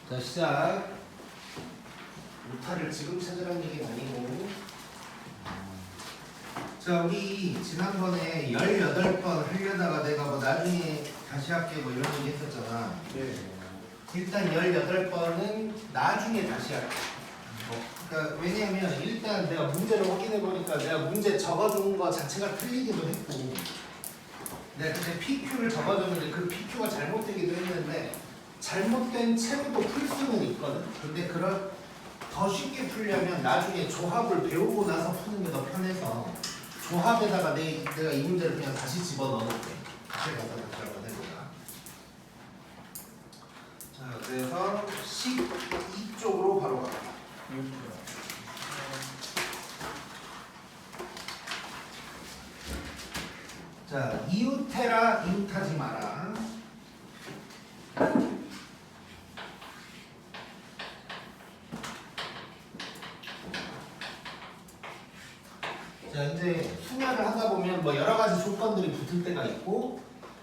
자, 시작. 루타를 지금 찾으라는 얘기는 아니고. 자, 우리 지난번에 18번 하려다가 내가 뭐 나중에 다시 할게 뭐 이런 얘기 했었잖아. 네. 일단 18번은 나중에 다시 할게. 그러니까 왜냐면 일단 내가 문제를 확인해 보니까 내가 문제 적어준 거 자체가 틀리기도 했고, 내가 그때 PQ를 적어줬는데 그 PQ가 잘못되기도 했는데 잘못된 채로도 풀 수는 있거든. 근데 그걸 더 쉽게 풀려면 나중에 조합을 배우고 나서 푸는 게 더 편해서 조합에다가 내가 이 문제를 그냥 다시 집어넣을게. 다시 가서 다시 한번 해보자. 자, 그래서 12쪽으로 바로 가자. 자, 이웃해라, 이웃하지 마라. 자, 이제 수면을 하다 보면 뭐 여러 가지 조건들이 붙을 때가 있고,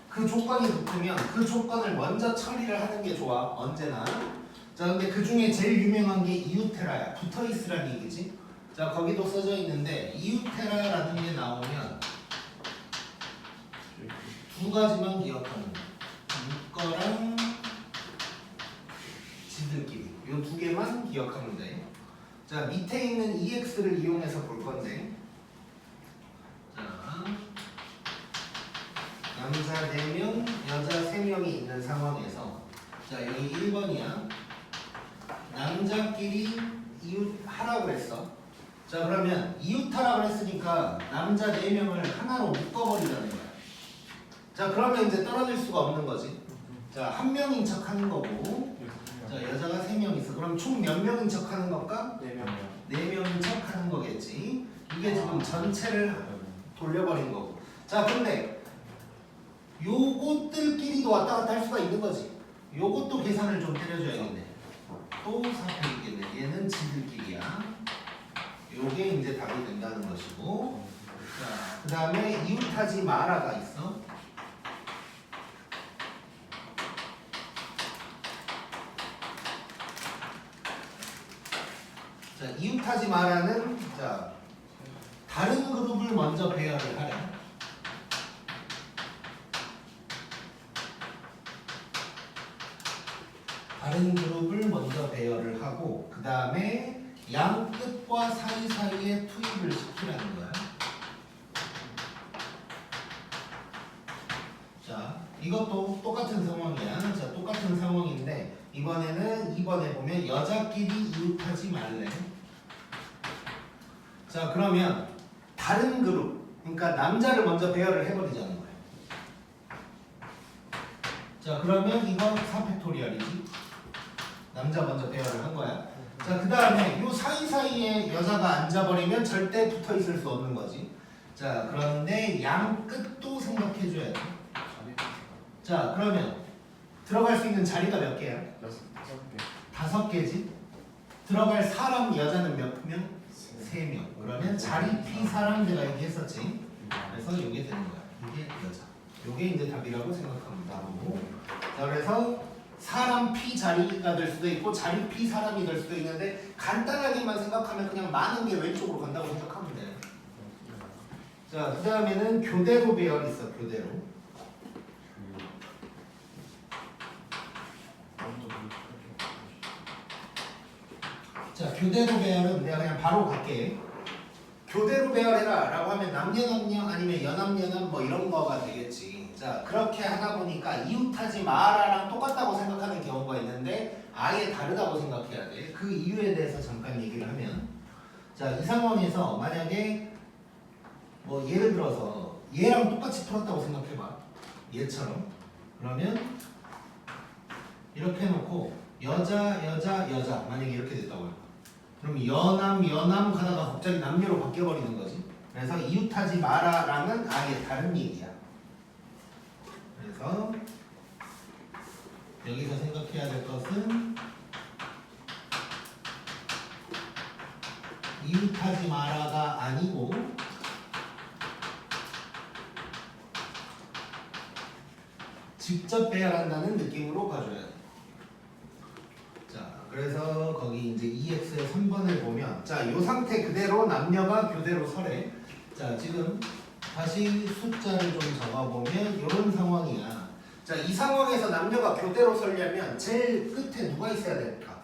그 조건이 붙으면 그 조건을 먼저 처리를 하는 게 좋아, 언제나. 자, 근데 그 중에 제일 유명한 게 이웃해라야. 붙어 있으라는 얘기지. 자, 거기도 써져 있는데 이웃해라라는 게 나오면 두 가지만 기억하면 돼. 묶어랑 지들끼리. 요 두 개만 기억하면 돼. 자, 밑에 있는 EX를 이용해서 볼 건데. 자, 남자 4명, 여자 3명이 있는 상황에서, 자, 여기 1번이야. 남자끼리 이웃하라고 그랬어. 자, 그러면 이웃하라고 그랬으니까 남자 4명을 하나로 묶어버리라는 거야. 자, 그러면 이제 떨어질 수가 없는 거지. 자, 한 명인 척 하는 거고, 자, 여자가 3명 있어. 그럼 총 몇 명인 척 하는 걸까? 4명인 척 하는 거겠지. 이게 지금 전체를 돌려버린 거고. 자, 근데 요것들끼리도 왔다 갔다 할 수가 있는 거지. 요것도 계산을 좀 때려줘야겠네. 또 사표이겠네. 얘는 지들끼리야. 요게 이제 답이 된다는 것이고. 자, 그 다음에 이웃하지 마라가 있어. 자, 이웃하지 마라는, 자, 다른 그룹을 먼저 배열을 하래. 다른 그룹을 먼저 배열을 하고, 그 다음에 양 끝과 사이사이에 투입을 시키라는 거야. 자, 이것도 똑같은 상황이야. 자, 똑같은 상황인데 이번에는 2번에 보면 여자끼리 이웃하지 말래. 자, 그러면 다른 그룹, 그러니까 남자를 먼저 배열을 해버리자는 거야. 자, 그러면 이거 4팩토리얼이지. 남자 먼저 배열을 한 거야. 자, 그 다음에 요 사이사이에 여자가 앉아버리면 절대 붙어 있을 수 없는 거지. 자, 그런데 양 끝도 생각해줘야 돼. 자, 그러면 들어갈 수 있는 자리가 몇 개야? 5개지. 들어갈 사람 여자는 몇 명? 3명. 그러면 자리 P 사람 내가 얘기했었지. 그래서 이게 되는 거야. 이게 여자. 요게 이제 답이라고 생각합니다. 자, 그래서 사람 P 자리가 될 수도 있고 자리 P 사람이 될 수도 있는데 간단하게만 생각하면 그냥 많은 게 왼쪽으로 간다고 생각하면 돼. 자, 그 다음에는 교대로 배열이 있어. 교대로. 자, 교대로 배열은 내가 그냥 바로 갈게. 교대로 배열해라 라고 하면 남녀남녀 아니면 연합연합 뭐 이런 거가 되겠지. 자, 그렇게 하다 보니까 이웃하지 마라랑 똑같다고 생각하는 경우가 있는데 아예 다르다고 생각해야 돼. 그 이유에 대해서 잠깐 얘기를 하면, 자, 이 상황에서 만약에 뭐 예를 들어서 얘랑 똑같이 풀었다고 생각해봐. 얘처럼. 그러면 이렇게 해놓고 여자 여자 여자 만약에 이렇게 됐다고 해봐. 그럼 여남 여남 가다가 갑자기 남녀로 바뀌어버리는 거지. 그래서 이웃하지 마라랑은 아예 다른 얘기야. 그래서 여기서 생각해야 될 것은 이웃하지 마라가 아니고 직접 배열한다는 느낌으로 봐줘야 돼. 자, 그래서 거기 이제 EX의 3번을 보면 자, 이 상태 그대로 남녀가 교대로 서래. 자, 지금 다시 숫자를 좀 적어보면 이런 상황이야. 자, 이 상황에서 남녀가 교대로 서려면 제일 끝에 누가 있어야 될까?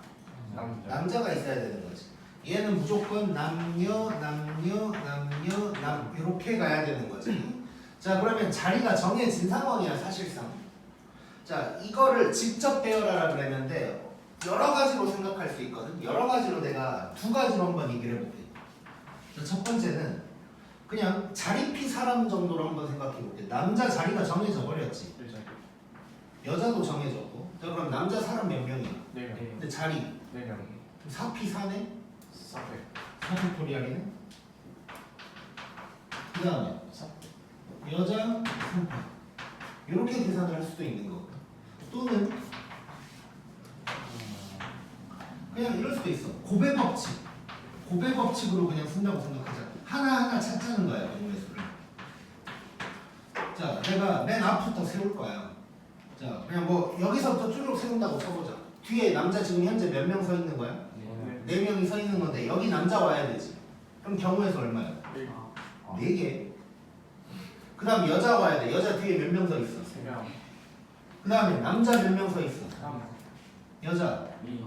남자가 있어야 되는 거지. 얘는 무조건 남녀 이렇게 가야 되는 거지. 자, 그러면 자리가 정해진 상황이야 사실상. 자, 이거를 직접 배열하라 그랬는데 여러 가지로 생각할 수 있거든. 여러 가지로 내가 두 가지로 한번 얘기를 해볼게. 자, 첫 번째는 그냥 자리피 사람 정도로 한번 생각해볼게. 남자 자리가 정해져 버렸지. 여자도 정해졌고. 자, 그럼 남자 사람 몇 명이야? 4명. 근데 자리 4명. 4피 4네? 400. 4팩토리얼이네? 그 다음에 여자 3팩 이렇게 계산을 할 수도 있는 거고 또는 그냥 이럴 수도 있어. 고배 법칙으로 그냥 쓴다고 생각하자. 하나하나 찾자는 거야 경우의 수를. 자, 내가 맨 앞부터 세울 거야. 자, 그냥 뭐 여기서부터 쭉 세운다고 쳐보자. 뒤에 남자 지금 현재 몇 명 서 있는 거야? 4명이 서 있는 건데 여기 남자 와야 되지. 그럼 경우의 수 얼마야? 4개. 그 다음 여자 와야 돼. 여자 뒤에 몇 명 서 있어? 3명. 그 다음에 남자 몇 명 서 있어? 3. 여자 2.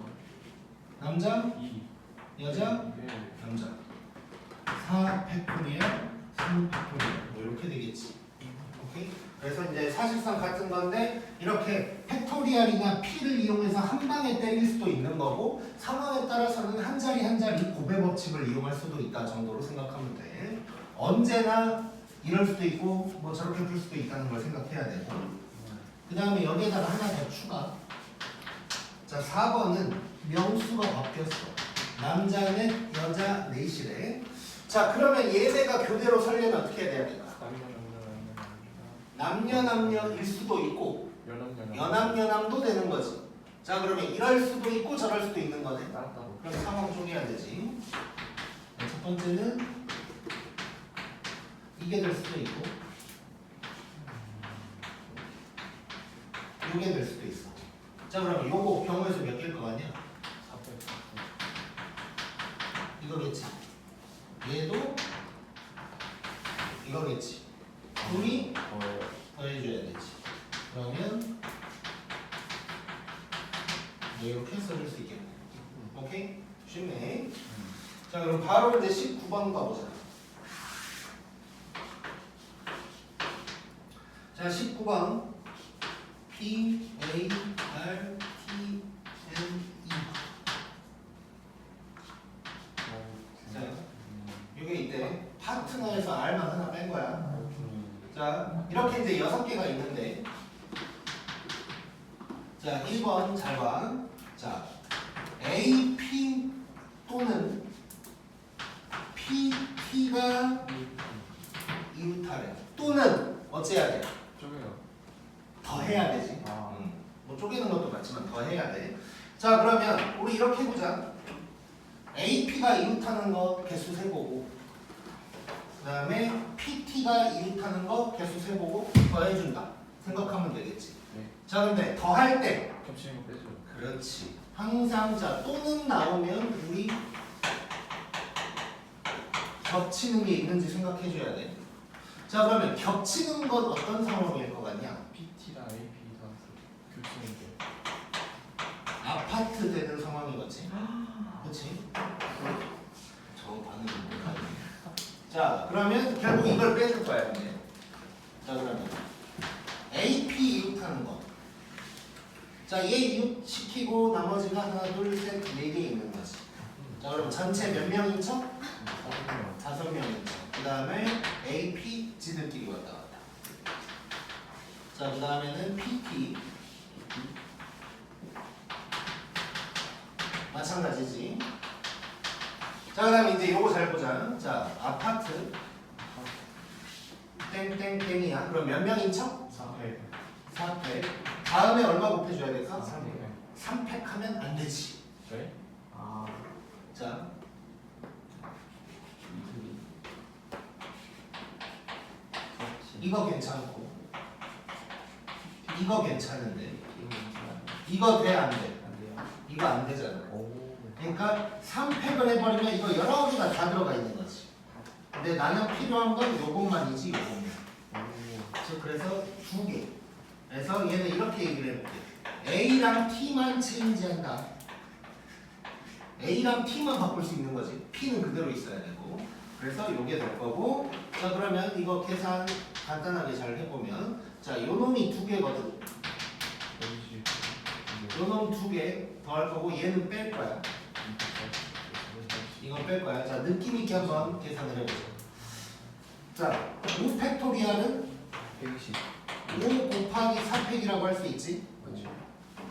남자 2. 여자 1. 남자 4 팩토리얼 3 팩토리얼 뭐 이렇게 되겠지. 오케이? 그래서 이제 사실상 같은 건데 이렇게 팩토리얼이나 P를 이용해서 한 방에 때릴 수도 있는 거고 상황에 따라서는 한 자리 한 자리 고배 법칙을 이용할 수도 있다 정도로 생각하면 돼. 언제나 이럴 수도 있고 뭐 저렇게 풀 수도 있다는 걸 생각해야 되고 그 다음에 여기에다가 하나 더 추가. 자, 4번은 명수가 바뀌었어. 남자 넷 여자 넷이래. 자, 그러면 얘네가 교대로 설려면 어떻게 해야 될까? 남녀일 수도 있고 여남도 되는 거지. 자, 그러면 이럴 수도 있고 저럴 수도 있는 거네. 그럼 상황 쪼개야 되지. 첫 번째는 이게 될 수도 있고 이게 될 수도 있어. 자, 그러면 요거 경우의 수 몇 개일 거 같냐? 이거겠지. 얘도 이거겠지. 둘이 더해줘야 되지. 그러면 뭐 이렇게 써줄 수 있겠네. 오케이? 쉽네. 자, 그럼 바로 이제 19번 가보자. 자, 19번 P, A, R, T, N, E. 자, 이게 이때 파트너에서 R만 하나 뺀 거야. 자, 이렇게 이제 6개가 있는데 자, 1번 잘 봐. 자, A, P 또는 P, T가 이웃하래. 또는 어째야 돼? 더 해야 되지. 뭐 쪼개는 것도 맞지만 더 해야 돼. 자, 그러면 우리 이렇게 해보자. AP가 이웃하는 거 개수 세보고 그 다음에 PT가 이웃하는 거 개수 세보고 더해준다 생각하면 되겠지. 네. 자, 근데 더 할 때 겹치는 거 빼죠. 그렇지. 항상 자 또는 나오면 우리 겹치는 게 있는지 생각해줘야 돼. 자, 그러면 겹치는 건 어떤 상황일 것 같냐? PT랑 AP가 겹치는 게. 아파트 되는 상황이겠지. 그렇지? 저 반응이 뭐야? 자, 그러면 결국 이걸 빼줄 거야, 이제. 자, 그러면 AP 이웃하는 거. 자, 얘 이웃 시키고 나머지가 하나, 둘, 셋, 4개 있는 거지. 자, 그럼 전체 몇 명인 척? 5명인 척. 그 다음에 AP 지들끼리 왔다 갔다. 자, 그 다음에는 PT. 마찬가지지. 자, 그 다음에 이제 요거 잘 보자. 자, 아파트 땡땡땡이야. 그럼 몇 명인 척? 4팩. 다음에 얼마 곱해줘야 될까? 3팩 하면 안 되지. 네? 자, 이거 괜찮고 이거 괜찮은데 이거 돼 안 돼? 이거 안 되잖아. 그러니까 3팩을 해버리면 이거 여러 개가 다 들어가 있는 거지. 근데 나는 필요한 건 요것만이지 요것만. 그래서 두 개. 그래서 얘는 이렇게 얘기를 해볼게. A랑 T만 체인지한다. A랑 T만 바꿀 수 있는 거지. P는 그대로 있어야 되고. 그래서 요게 될 거고. 자 그러면 이거 계산 간단하게 잘 해보면 자 요 놈이 두 개거든. 요 놈 두 개 더할 거고 얘는 뺄 거야. 이건 뺄 거야. 자 느낌 있게 한번 계산을 해보자. 자 5 팩토리얼은 120. 5 곱하기 4팩이라고 할 수 있지. 그렇죠.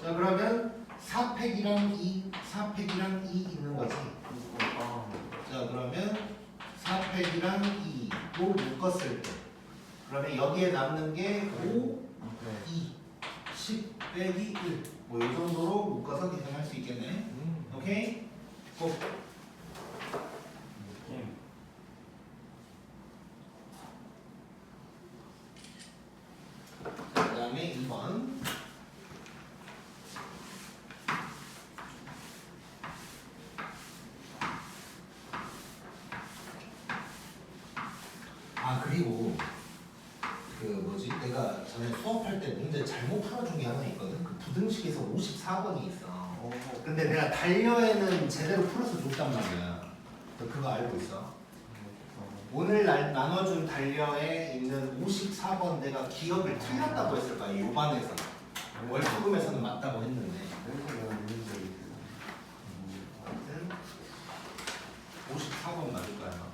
자 그러면 4팩이랑 2, 4팩이랑 2 있는 거지. 자 그러면 4팩이랑 2로 묶었을 때 그러면 여기에 남는 게 5, 2, 10 빼기 1 뭐 이 정도로 묶어서 계산할 수 있겠네. 오케이? 고! 자, 그 다음에 2번. 아 그리고 그 뭐지 내가 전에 수업할 때 문제 잘못 풀어준 게 하나 있거든. 그 부등식에서 54번이 있어. 근데 내가 달려에는 제대로 풀어서 줬단 말이야. 너 그거 알고 있어? 오늘 나눠준 달려에 있는 54번 내가 기억을 틀렸다고 했을 거야. 요 반에서 월수금에서는 맞다고 했는데 하여튼 54번 맞을 거야.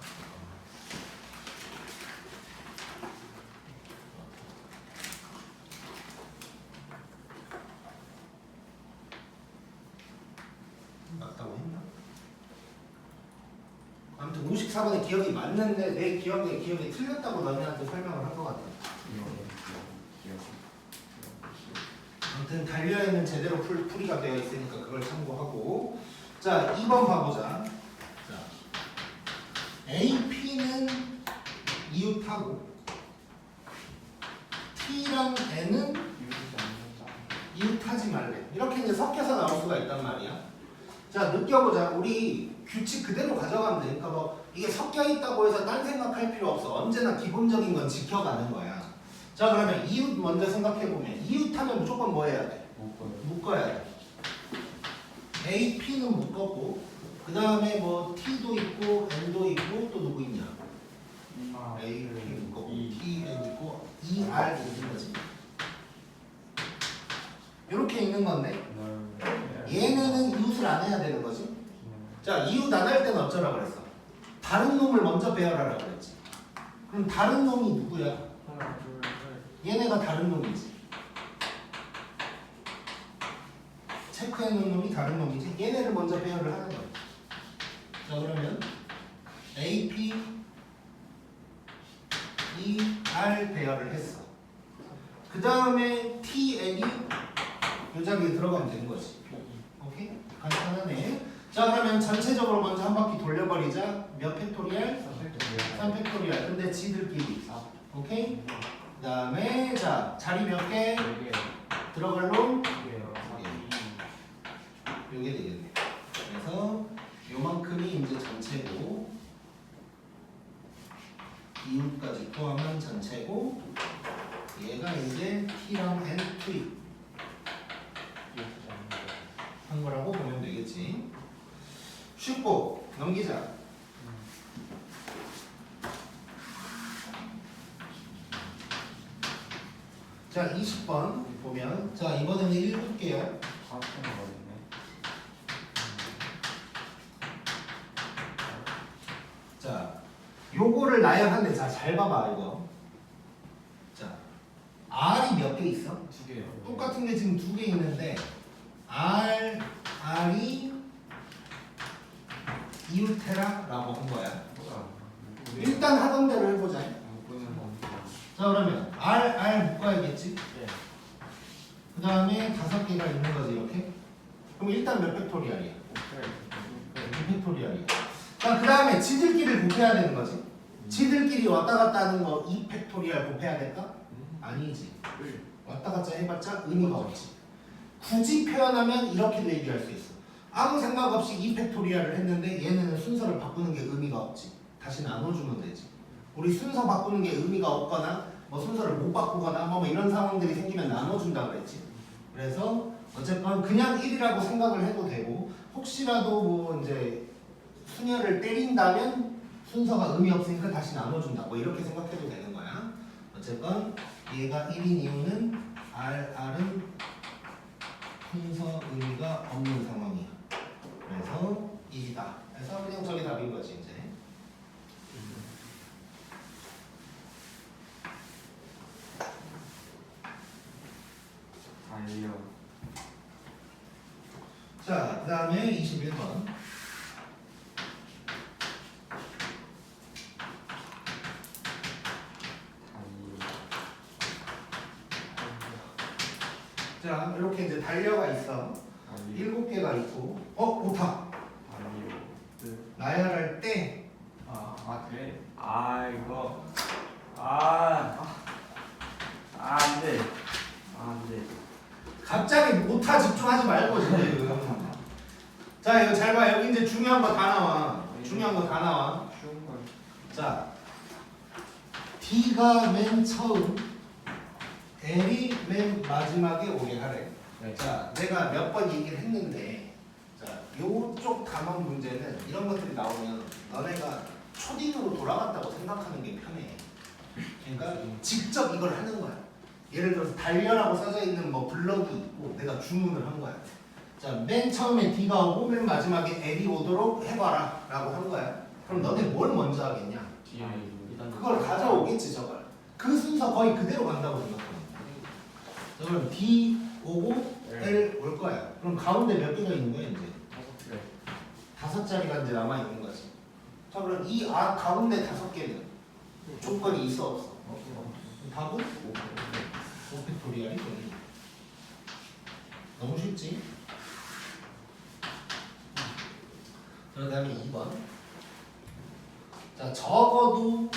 맞다고 했나? 아무튼 54번의 기억이 맞는데 내 기억이 틀렸다고 너네한테 설명을 한 것 같아. 아무튼 달려있는 제대로 풀이가 되어 있으니까 그걸 참고하고. 자 2번 봐보자. 자, AP는 이웃하고 T랑 N은 이웃하지 말래. 이렇게 이제 섞여서 나올 수가 있단 말이야. 자 느껴보자. 우리 규칙 그대로 가져가면 돼. 그러니까 뭐 이게 섞여 있다고 해서 딴 생각할 필요 없어. 언제나 기본적인 건 지켜가는 거야. 자 그러면 이웃 먼저 생각해보면 이웃하면 무조건 뭐 해야 돼? 묶어야 돼. AP는 묶었고 그 다음에 뭐 T도 있고 N도 있고 또 누구 있냐? AP 묶었고 T, N 있고 ER 있는 거지. 이렇게 있는 건데 얘네는 이웃을 안 해야 되는 거지. 자 이웃 안 할 때는 어쩌라 그랬어? 다른 놈을 먼저 배열하라고 그랬지. 그럼 다른 놈이 누구야? 얘네가 다른 놈이지. 체크해 놓은 놈이 다른 놈이지. 얘네를 먼저 배열을 하는 거야. 자 그러면 AP ER 배열을 했어. 그 다음에 TN이 이 자리에 들어가면 되는 거지. 오케이? 간단하네. 자 그러면 전체적으로 먼저 한 바퀴 돌려버리자. 몇 팩토리얼? 3팩토리얼. 근데 지들끼리. 오케이? 그 다음에 자 자리 몇 개? 들어갈 놈? 요게 되겠네. 그래서 요만큼이 이제 전체고 이웃까지 포함한 전체고 얘가 이제 T랑 N 투입 한 거라고 보면 되겠지. 쉽고 넘기자. 자 20번 보면 자 이번에는 7개야. 자 요거를 나열한데 자 잘 봐봐 이거. 자 R이 몇 개 있어? 2개요. 똑같은 게 지금 2개 있는데 R이 이웃해라라고 한 거야. 일단 하던 대로 해보자. 자 그러면 R 묶어야겠지. 그 다음에 5개가 있는 거지 이렇게. 그럼 일단 몇 팩토리얼이야? 2팩토리얼이야. 자 그 다음에 지들끼리를 곱해야 되는 거지. 지들끼리 왔다 갔다 하는 거 2팩토리얼 곱해야 될까? 아니지. 왔다 갔다 해봤자 의미가 없지. 굳이 표현하면 이렇게도 얘기할 수 있어. 아무 생각 없이 2팩토리얼을 했는데 얘네는 순서를 바꾸는 게 의미가 없지. 다시 나눠주면 되지. 우리 순서 바꾸는 게 의미가 없거나 뭐 순서를 못 바꾸거나 뭐 이런 상황들이 생기면 나눠준다 그랬지. 그래서 어쨌건 그냥 1이라고 생각을 해도 되고 혹시라도 뭐 이제 순열을 때린다면 순서가 의미 없으니까 다시 나눠준다. 뭐 이렇게 생각해도 되는 거야. 어쨌건 얘가 1인 이유는 R은 순서 의미가 없는 상황이야. 그래서 1이다. 그래서 그냥 저게 답인 거지 이제. 달려. 자, 그 다음에 21번. 자, 이렇게 이제 달려가 있어. 7개가 있고, 오타. 나열할 때, 그래. 이거. 안 돼. 안 돼. 갑자기 오타 집중하지 말고 지금. 자, 이거 잘 봐. 여기 이제 중요한 거 다 나와. 중요한 거 다 나와. 쉬운 걸. 자, D가 맨 처음, L이 맨 마지막에 오게 하래. 자, 내가 몇 번 얘기를 했는데, 자, 요쪽 단원 문제는 이런 것들이 나오면 너네가 초딩으로 돌아갔다고 생각하는 게 편해. 그러니까 직접 이걸 하는 거야. 예를 들어서 달려라고 써져 있는 뭐 블럭이 있고 내가 주문을 한 거야. 자, 맨 처음에 D가 오고 맨 마지막에 L이 오도록 해봐라 라고 한 거야. 그럼 너네 뭘 먼저 하겠냐? 그걸 가져오겠지 저걸. 그 순서 거의 그대로 간다고 생각하면 돼. 자, 그럼 D 오고 L 올 거야. 그럼 가운데 몇 개가 있는 거야 이제? 5자리가 이제 남아 있는 거지. 자, 그럼 이 가운데 5개는 조건이 있어 없어? 답은 5팩토리얼이 되니. 너무 쉽지? 그 다음에 2번. 자, 적어도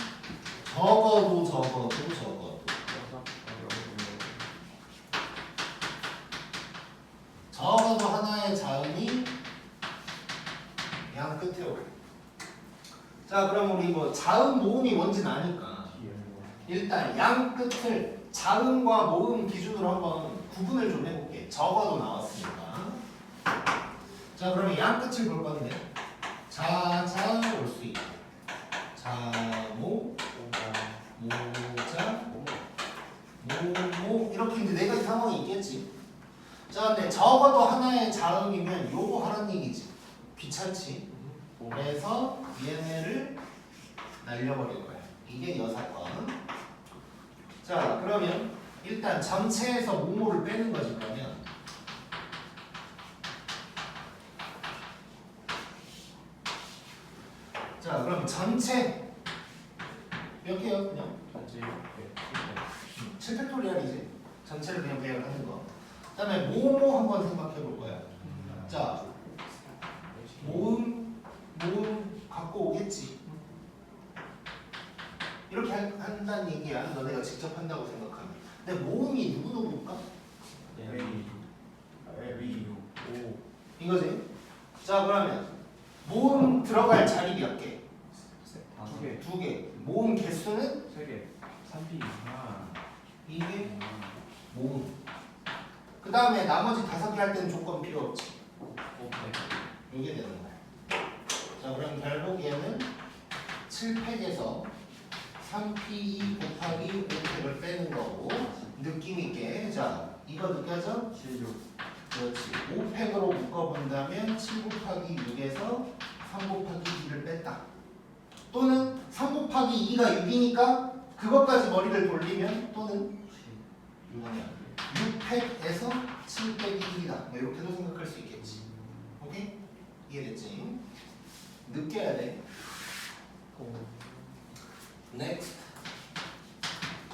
하나의 자음이 양 끝에 오래. 자, 그럼 우리 뭐 자음 모음이 뭔지 아니까 일단 양 끝을 자음과 모음 기준으로 한번 구분을 좀 해볼게. 적어도 나왔으니까. 자, 그러면 양 끝을 볼 건데 자자 올 수 있고 자모 모자 모모 이렇게 이제 4가지 상황이 있겠지. 자, 근데 적어도 하나의 자음이면 요거 하라는 얘기지. 귀찮지. 그래서 얘네를 날려버릴 거야. 이게 여사건. 자, 그러면 일단 전체에서 모모를 빼는 거지. 그러면 자, 그럼 전체 몇 개요? 그냥 7팩토리얼이지. 전체를 그냥 배열하는 거. 그 다음에 모모 한번 생각해 볼 거야. 자, 모음 갖고 오겠지. 이렇게 한다는 얘기야. 너네가 직접 한다고 생각하면. 근데 모음이 누구누구일까? 이거지? 자, 그러면 모음 들어갈 자리 몇 개? 2개. 모음 개수는? 3개. 3B. 이게 모음. 그 다음에 나머지 5개 할 때는 조건 필요 없지. 이게 되는 거야. 자, 그럼 결국 얘는 7팩에서 3P 곱하기 5팩을 빼는 거고 느낌 있게. 자, 이거 느껴져? 76. 그렇지. 5팩으로 묶어본다면 7 곱하기 6에서 3 곱하기 2를 뺐다. 또는 3 곱하기 2가 6이니까 그것까지 머리를 돌리면 또는 6팩에서 7 빼기 1이다. 뭐 이렇게도 생각할 수 있겠지. 오케이? 이해됐지? 느껴야 돼. 넥스트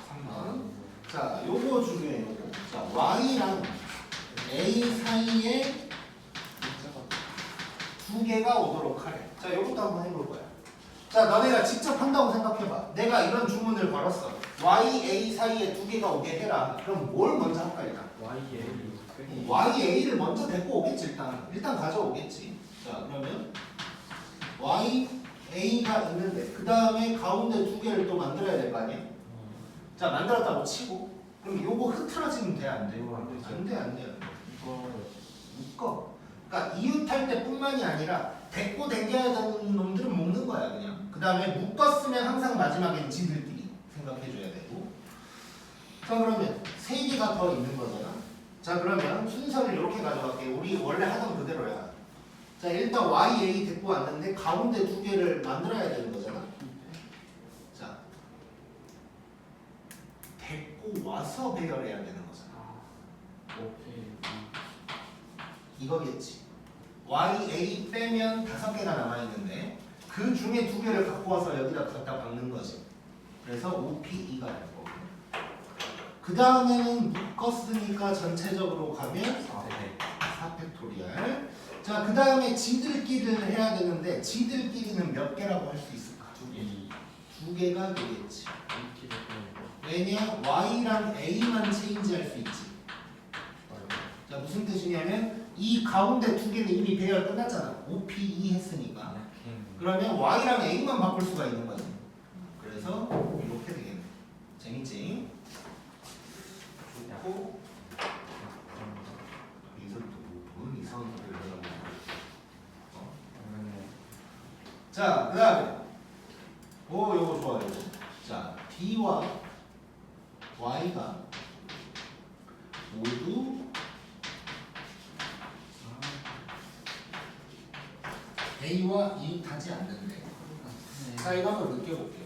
3번. 자, 요거 중요해. 요거. 자, Y랑 A 사이에 2개가 오도록 하래. 자, 요것도 한번 해볼 거야. 자, 너네가 직접 한다고 생각해봐. 내가 이런 주문을 걸었어. Y, A 사이에 2개가 오게 해라. 그럼 뭘 먼저 할까 일단? YA. YA를 먼저 데리고 오겠지. 일단 가져오겠지. 자 그러면 YA가 있는데 그 다음에 가운데 두 개를 또 만들어야 될 거 아니야? 자 만들었다고 치고 그럼 요거 흐트러지면 돼? 안 돼? 안 돼. 안 돼. 이거 묶어. 그러니까 이웃할 때뿐만이 아니라 데리고 댕겨야 되는 놈들은 묶는 거야 그냥. 그 다음에 묶었으면 항상 마지막엔 지들끼리 생각해줘야 되고. 자 그러면 세 개가 더 있는 거잖아. 자 그러면 순서를 이렇게 가져갈게. 우리 원래 하던 그대로야. 자 일단 YA 데리고 왔는데 가운데 두 개를 만들어야 되는 거잖아. 자 데리고 와서 배열해야 되는 거잖아. 오케이. 이거겠지. YA 빼면 5개가 남아있는데 그 중에 2개를 갖고 와서 여기다 갖다 박는 거지. 그래서 OPE가 될 거고. 그 다음에는 묶었으니까 전체적으로 가면 4팩토리얼. 자, 그 다음에 지들끼리를 해야 되는데 지들끼리는 몇 개라고 할 수 있을까? 2개가 되겠지. 왜냐? Y랑 A만 체인지할 수 있지. 자, 무슨 뜻이냐면 이 가운데 2개는 이미 배열 끝났잖아. OPE 했으니까. 그러면 Y랑 A만 바꿀 수가 있는 거지. 그래서 이렇게 되겠네. 재밌지? 좋고. 여기서 또뭔 이상한 소리를 하려고. 자, 그 다음에 요거 좋아요. 자, D와 Y가 모두 A와 이웃하지 않는데. 자, 이거 한번 느껴볼게요.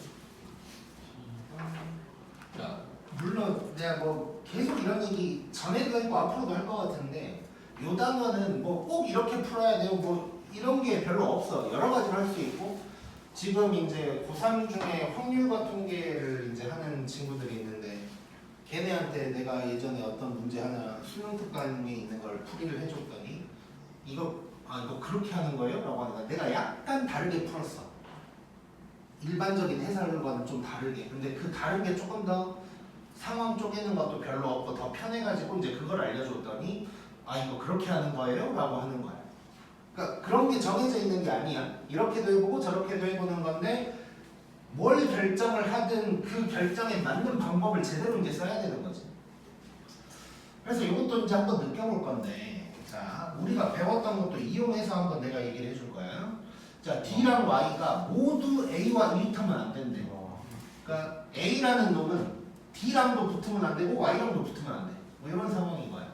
자, 물론 내가 뭐 계속 이런 얘기 전에도 했고 앞으로도 할 것 같은데 요 단어는 뭐 꼭 이렇게 풀어야 돼요. 뭐 이런 게 별로 없어. 여러 가지로 할 수 있고 지금 이제 고3 중에 확률과 통계를 이제 하는 친구들이 있는데 걔네한테 내가 예전에 어떤 문제 하나 수능 특강에 있는 걸 풀이를 해줬더니 이거 그렇게 하는 거예요? 라고 하니까 내가 약간 다르게 풀었어. 일반적인 해설과는 좀 다르게. 근데 그 다른 게 조금 더 상황 쪼개는 것도 별로 없고 더 편해가지고 이제 그걸 알려줬더니 이거 그렇게 하는 거예요? 라고 하는 거야. 그러니까 그런 게 정해져 있는 게 아니야. 이렇게도 해보고 저렇게도 해보는 건데 뭘 결정을 하든 그 결정에 맞는 방법을 제대로 이제 써야 되는 거지. 그래서 이것도 이제 한번 느껴볼 건데 자 우리가 배웠던 것도 이용해서 한번 내가 얘기를 해줄 거야. 자 D랑 Y가 모두 A와 이웃하면 안 된대. 그러니까 A라는 놈은 D랑도 붙으면 안 되고 Y랑도 붙으면 안 돼. 뭐 이런 상황인 거야.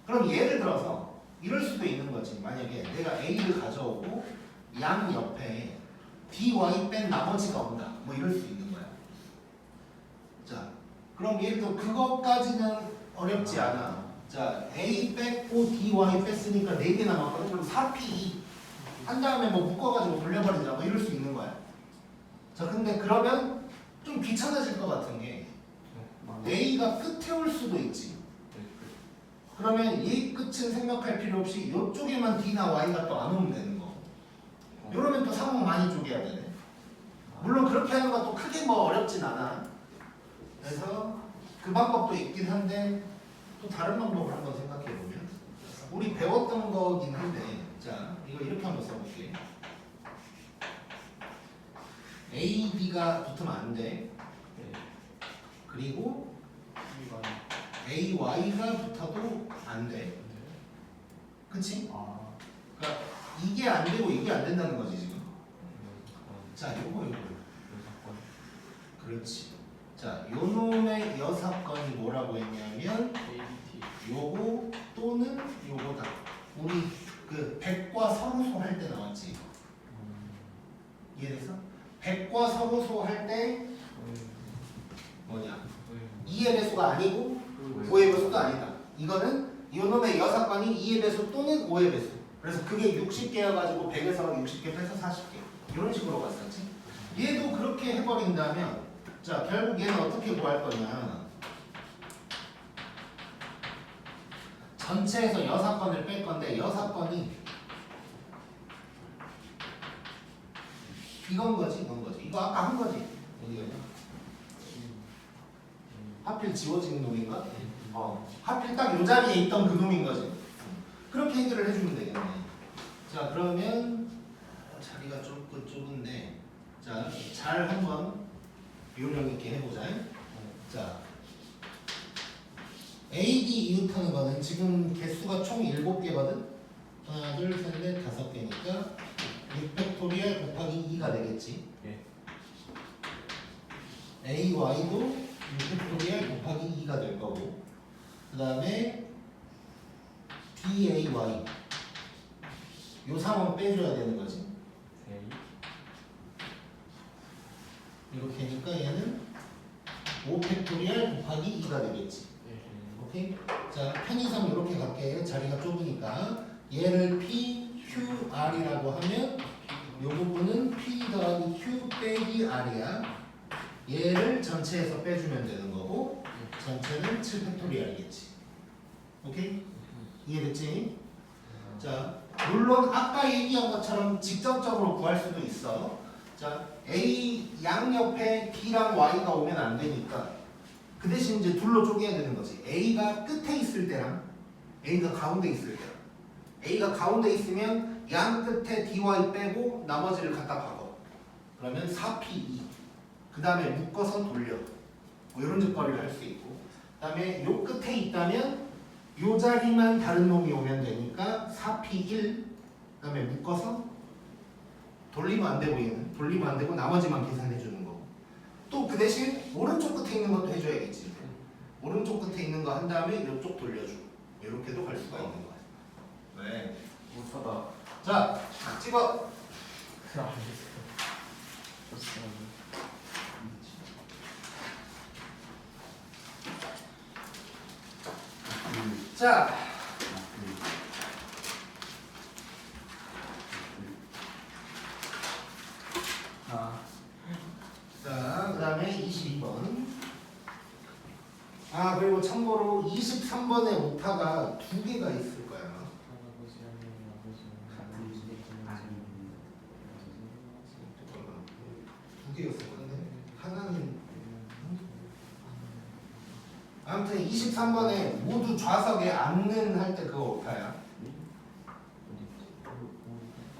그럼 예를 들어서 이럴 수도 있는 거지. 만약에 내가 A를 가져오고 양 옆에 D, Y 뺀 나머지가 온다. 뭐 이럴 수 있는 거야. 자, 그럼 예를 들어 그것까지는 어렵지 않아. 자, A 뺐고 D, Y 뺐으니까 4개 남았거든. 그럼 4P2 한 다음에 뭐 묶어가지고 돌려버리자. 뭐 이럴 수 있는 거야. 자, 근데 그러면 좀 귀찮아질 것 같은 게 A가 끝에 올 수도 있지. 그러면 이 끝은 생각할 필요 없이 이쪽에만 D나 Y가 또 안 오면 되는 거. 이러면 또 상황 많이 쪼개야 되네. 물론 그렇게 하는 것도 크게 뭐 어렵진 않아. 그래서 그 방법도 있긴 한데 또 다른 방법을 한번 생각해 보면 우리 배웠던 거긴 한데 자 이거 이렇게 한번 써볼게. A, B가 붙으면 안 돼. 그리고 A, Y가 붙어도 안 돼. 그치? 그러니까 이게 안 되고 이게 안 된다는 거지 지금. 자, 요거. 그렇지. 자, 요 놈의 여사건이 뭐라고 했냐면 요거 또는 요거다. 우리 그 백과 서로소 할 때 나왔지. 이해됐어? 백과 서로소 할 때 뭐냐? 2의 배수가 아니고 5의 배수도 아니다. 이거는 요놈의 여사건이 2의 배수 또는 5의 배수. 그래서 그게 60개여가지고 100에서 60개 빼서 40개. 이런 식으로 갔었지. 얘도 그렇게 해버린다면 자 결국 얘는 어떻게 구할 거냐. 전체에서 여사건을 뺄 건데 여사건이 이건 거지 이건 거지. 이거 아까 한 거지. 어디 갔냐? 하필 지워지는 놈인가? 하필 딱 요 자리에 있던 그놈인 거지. 그렇게 해결을 해주면 되겠네. 자, 그러면 자리가 조금 좁은데, 자, 잘 한번 요령 있게 해보자. 자, AD 이웃하는 거는 지금 개수가 총 7개거든? 하나, 둘, 셋, 넷, 5개니까 6팩토리얼 곱하기 2가 되겠지. 예. AY도 6팩토리얼 곱하기 2가 될 거고, 그 다음에 DAY 요 상황 빼줘야 되는 거지. 네. 이렇게니까 얘는 5팩토리얼 곱하기 2가 되겠지. 오케이? 자, 편의상 이렇게 갈게요. 자리가 좁으니까 얘를 P, Q, R이라고 하면 요 부분은 P 더하기 Q 빼기 R이야. 얘를 전체에서 빼주면 되는 거고 전체는 7팩토리얼이겠지. 오케이? 이해됐지? 자, 물론 아까 얘기한 것처럼 직접적으로 구할 수도 있어. 자, A 양옆에 B랑 Y가 오면 안 되니까 그 대신 이제 둘로 쪼개야 되는 거지. A가 끝에 있을 때랑 A가 가운데 있을 때랑. A가 가운데 있으면 양 끝에 DY 빼고 나머지를 갖다 박어. 그러면 4P2. 그 다음에 묶어서 돌려. 뭐 이런 짓거리를 할 수 있고. 그 다음에 요 끝에 있다면 요 자리만 다른 놈이 오면 되니까 4P1. 그 다음에 묶어서 돌리면 안 되고 얘는. 돌리면 안 되고 나머지만 계산해 주는 거고. 또 그 대신 오른쪽 끝에 있는 것도 해줘야겠지. 오른쪽 끝에 있는 거 한 다음에 이쪽 돌려주고 이렇게도 갈 수가 있는 거야. 네. 못하다. 자, 찍어. 자, 자, 그 다음에 22번. 아, 그리고 참고로 23번에 오타가 2개가 있을 거야. 2개였을 건데 하나는 아무튼 23번에 모두 좌석에 앉는 할 때 그거 오타야.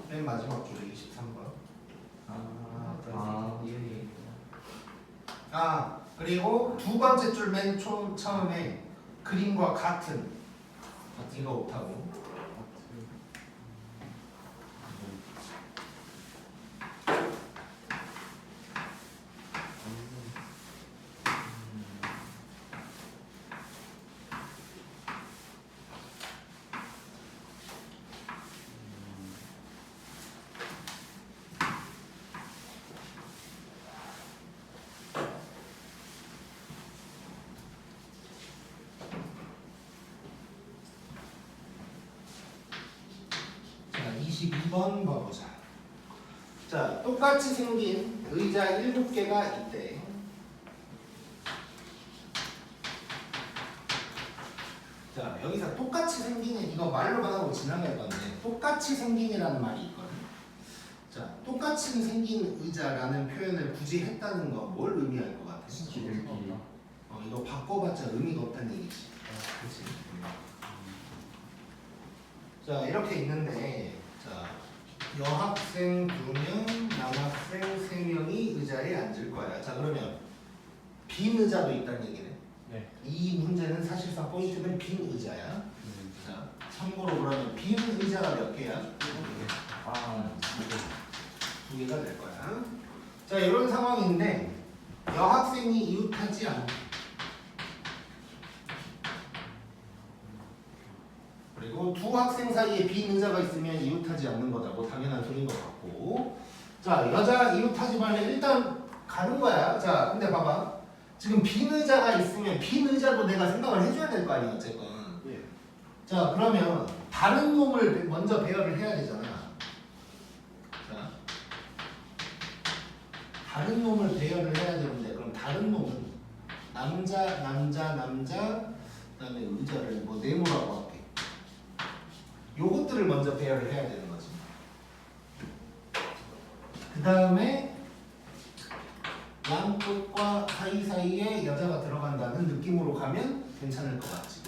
맨 마지막 줄에 23번. 아, 그리고 두 번째 줄 맨 처음에 그림과 같은 이거 오타고. 자, 22번 봐보자. 자, 똑같이 생긴 의자 7개가 있대. 자, 여기서 똑같이 생긴 이거 말로만 하고 지나갈 건데 똑같이 생긴이라는 말이 있거든. 자, 똑같이 생긴 의자라는 표현을 굳이 했다는 거 뭘 의미할 것 같아? 이거 바꿔봤자 의미가 없다는 얘기지. 그렇지. 자, 이렇게 있는데, 자, 여학생 2명, 남학생 3명이 의자에 앉을 거야. 자, 그러면 빈 의자도 있다는 얘기네. 네. 이 문제는 사실상 포인트는 빈 의자야. 자, 참고로 그러면 빈 의자가 몇 개야? 2개가 될 거야. 자, 이런 상황인데 여학생이 이웃하지 않고 그리고 두 학생 사이에 빈 의자가 있으면 이웃하지 않는 거다고 당연한 소리인 것 같고. 자, 여자 이웃하지 말래 일단 가는 거야. 자, 근데 봐봐. 지금 빈 의자가 있으면 빈 의자도 내가 생각을 해줘야 될 거 아니야, 어쨌건. 예. 자, 그러면 다른 놈을 먼저 배열을 해야 되잖아. 자, 다른 놈을 배열을 해야 되는데 그럼 다른 놈은 남자, 남자, 남자, 그다음에 의자를 뭐 네모라고 할게. 요것들을 먼저 배열을 해야 되는 거지. 그 다음에 양쪽과 사이사이에 여자가 들어간다는 느낌으로 가면 괜찮을 것 같지?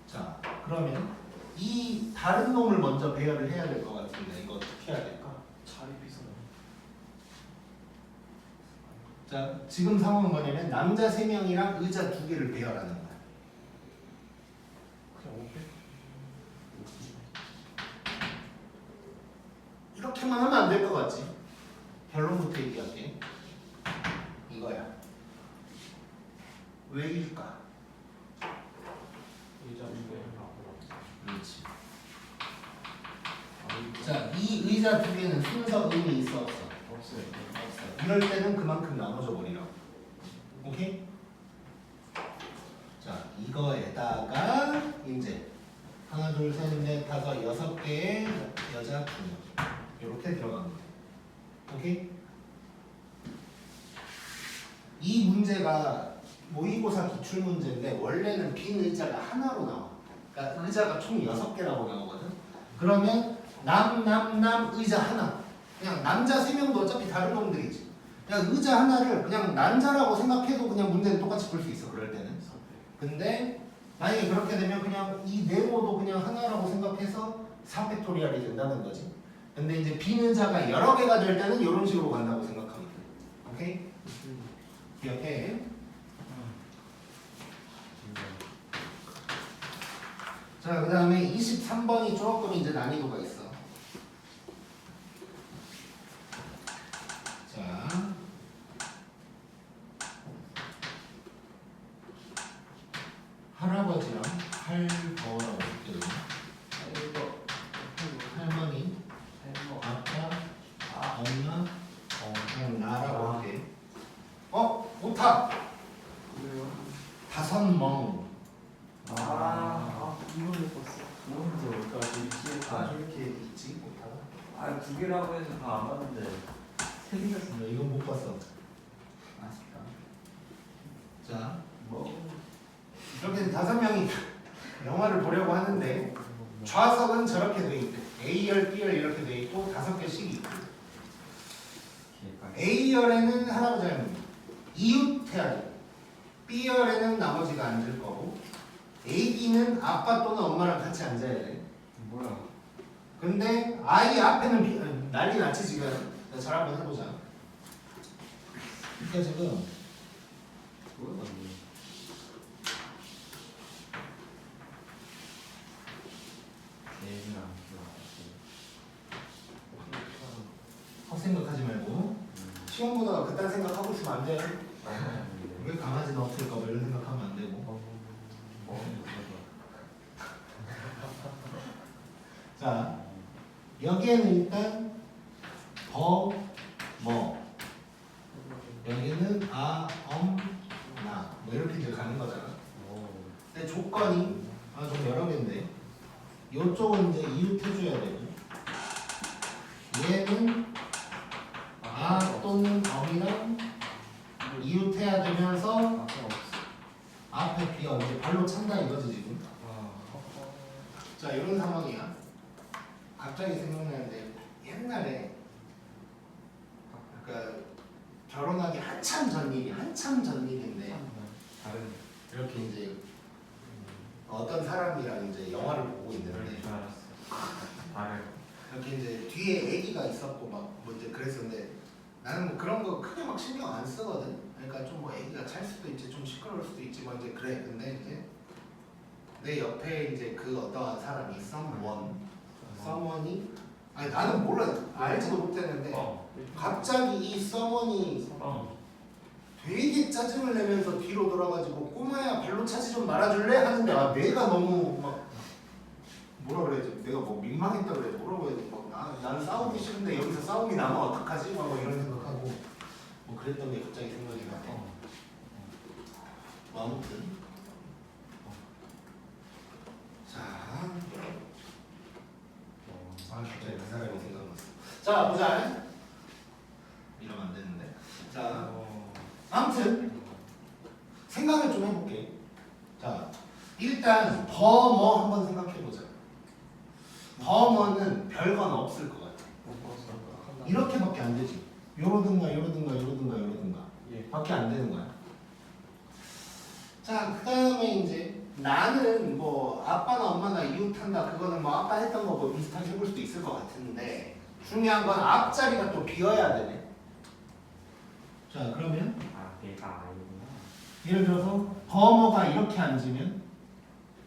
자, 그러면 이 다른 놈을 먼저 배열을 해야 될 것 같은데 이거 어떻게 해야 될까? 자리 비싸. 자, 지금 상황은 뭐냐면 남자 3명이랑 의자 2개를 배열하는 거야. 그냥 500. 이렇게만 하면 안 될 것 같지? 결론부터 얘기할게. 이거야. 왜일까? 의자 200. 그렇지. 자, 이 의자 2개는 순서 의미 있어 없어? 없어요. 없어. 이럴 때는 그만큼 나눠줘 버리라고. 오케이? 자, 이거에다가 이제 하나, 둘, 셋, 넷, 다섯, 6개의 여자 2명 이렇게 들어갑니다. 오케이? 이 문제가 모의고사 기출 문제인데 원래는 빈 의자가 하나로 나와. 그러니까 의자가 총 6개라고 나오거든. 그러면 남 의자 하나. 그냥 남자 3명도 어차피 다른 놈들이지. 그냥 의자 하나를 그냥 난자라고 생각해도 그냥 문제는 똑같이 풀 수 있어. 그럴 때는. 근데 만약에 그렇게 되면 그냥 이 네모도 그냥 하나라고 생각해서 4팩토리얼이 된다는 거지. 근데 이제 빈 의자가 여러 개가 될 때는 이런 식으로 간다고 생각하면 돼. 오케이? 기억해. 자, 그 다음에 23번이 조금 이제 난이도가 있어. 자, 할아버지랑 할버라고 했거든요. 할머니, 아빠, 엄마, 그냥 나라고 할게. 오타! 왜요? 5멍. 이거 못 봤어. 뭔지 여기까지 있지. 이렇게 있지? 오타가? 2개라고 해서 다 안 봤는데 3개였어. 이건 못 봤어. 아쉽다. 자, 뭐? 이렇게 5명이 영화를 보려고 하는데 좌석은 저렇게 돼 있대. A열, B열 이렇게 돼 있고 5개씩 있고. A열에는 할아버지 할머니, 이웃 해야 돼. B열에는 나머지가 앉을 거고, A, B는 아빠 또는 엄마랑 같이 앉아야 돼. 뭐야? 근데 아이 앞에는 난리 났지 지금. 잘 한번 해보자. 그러니까 지금 뭐야 언니? 얘랑 헛생각하지 말고 시험보다 그딴 생각하고 있으면 안 돼. 왜 강아지는 없을까 뭐 이런 생각하면 안 되고. 자, 여기에는 일단 뭐 여기는 나 뭐 이렇게 이제 가는 거잖아. 근데 조건이 좀 여러 개인데 이쪽은 이제 이웃 해줘야 되고 얘는 또는 엄이랑 이웃 해야 되면서 앞에 비어 이제 발로 찬다 이거지 지금. 자, 이런 상황이야. 갑자기 생각나는데 옛날에 그러니까 결혼하기 한참 전 일인데 다른 이렇게 이제 어떤 사람이랑 이제 영화를 보고 있는데 줄 알았어. 다른 이렇게 이제 뒤에 애기가 있었고 막 뭐 이제 그랬었는데 나는 뭐 그런 거 크게 막 신경 안 쓰거든. 그러니까 좀 뭐 애기가 찰 수도 있지, 좀 시끄러울 수도 있지, 뭐 이제 그래. 근데 이제 내 옆에 이제 그 어떠한 사람이 서머니 아니 나는 몰라 알지도 못했는데 갑자기 이 서머니 되게 짜증을 내면서 뒤로 돌아가지고 꼬마야 발로 차지 좀 말아줄래? 하는데 내가 너무 막 뭐라 그래야지 내가 뭐 민망했다 그래 뭐라고 해야 돼 나는 싸우기 싫은데 여기서 싸움이 나면 어떡하지? 막 이런 생각하고 뭐 그랬던 게 갑자기 생각이 나네. 아무튼 자 갑자기 그 사람이 생각났어. 자 보자. 이러면 안 되는데. 자 아무튼 생각을 좀 해볼게. 자 일단 버머 한번 생각해보자. 버머는 별건 없을 것 같아. 이렇게밖에 안 되지. 요러든가 밖에 안 되는 거야. 자 자, 그 다음에 이제 나는 뭐 아빠나 엄마나 이웃한다 그거는 뭐 아까 했던 거 뭐 비슷하게 해볼 수도 있을 것 같은데 중요한 건 앞자리가 또 비어야 되네. 자, 그러면 아, 얘가 아니구나. 예를 들어서 범어가 이렇게 앉으면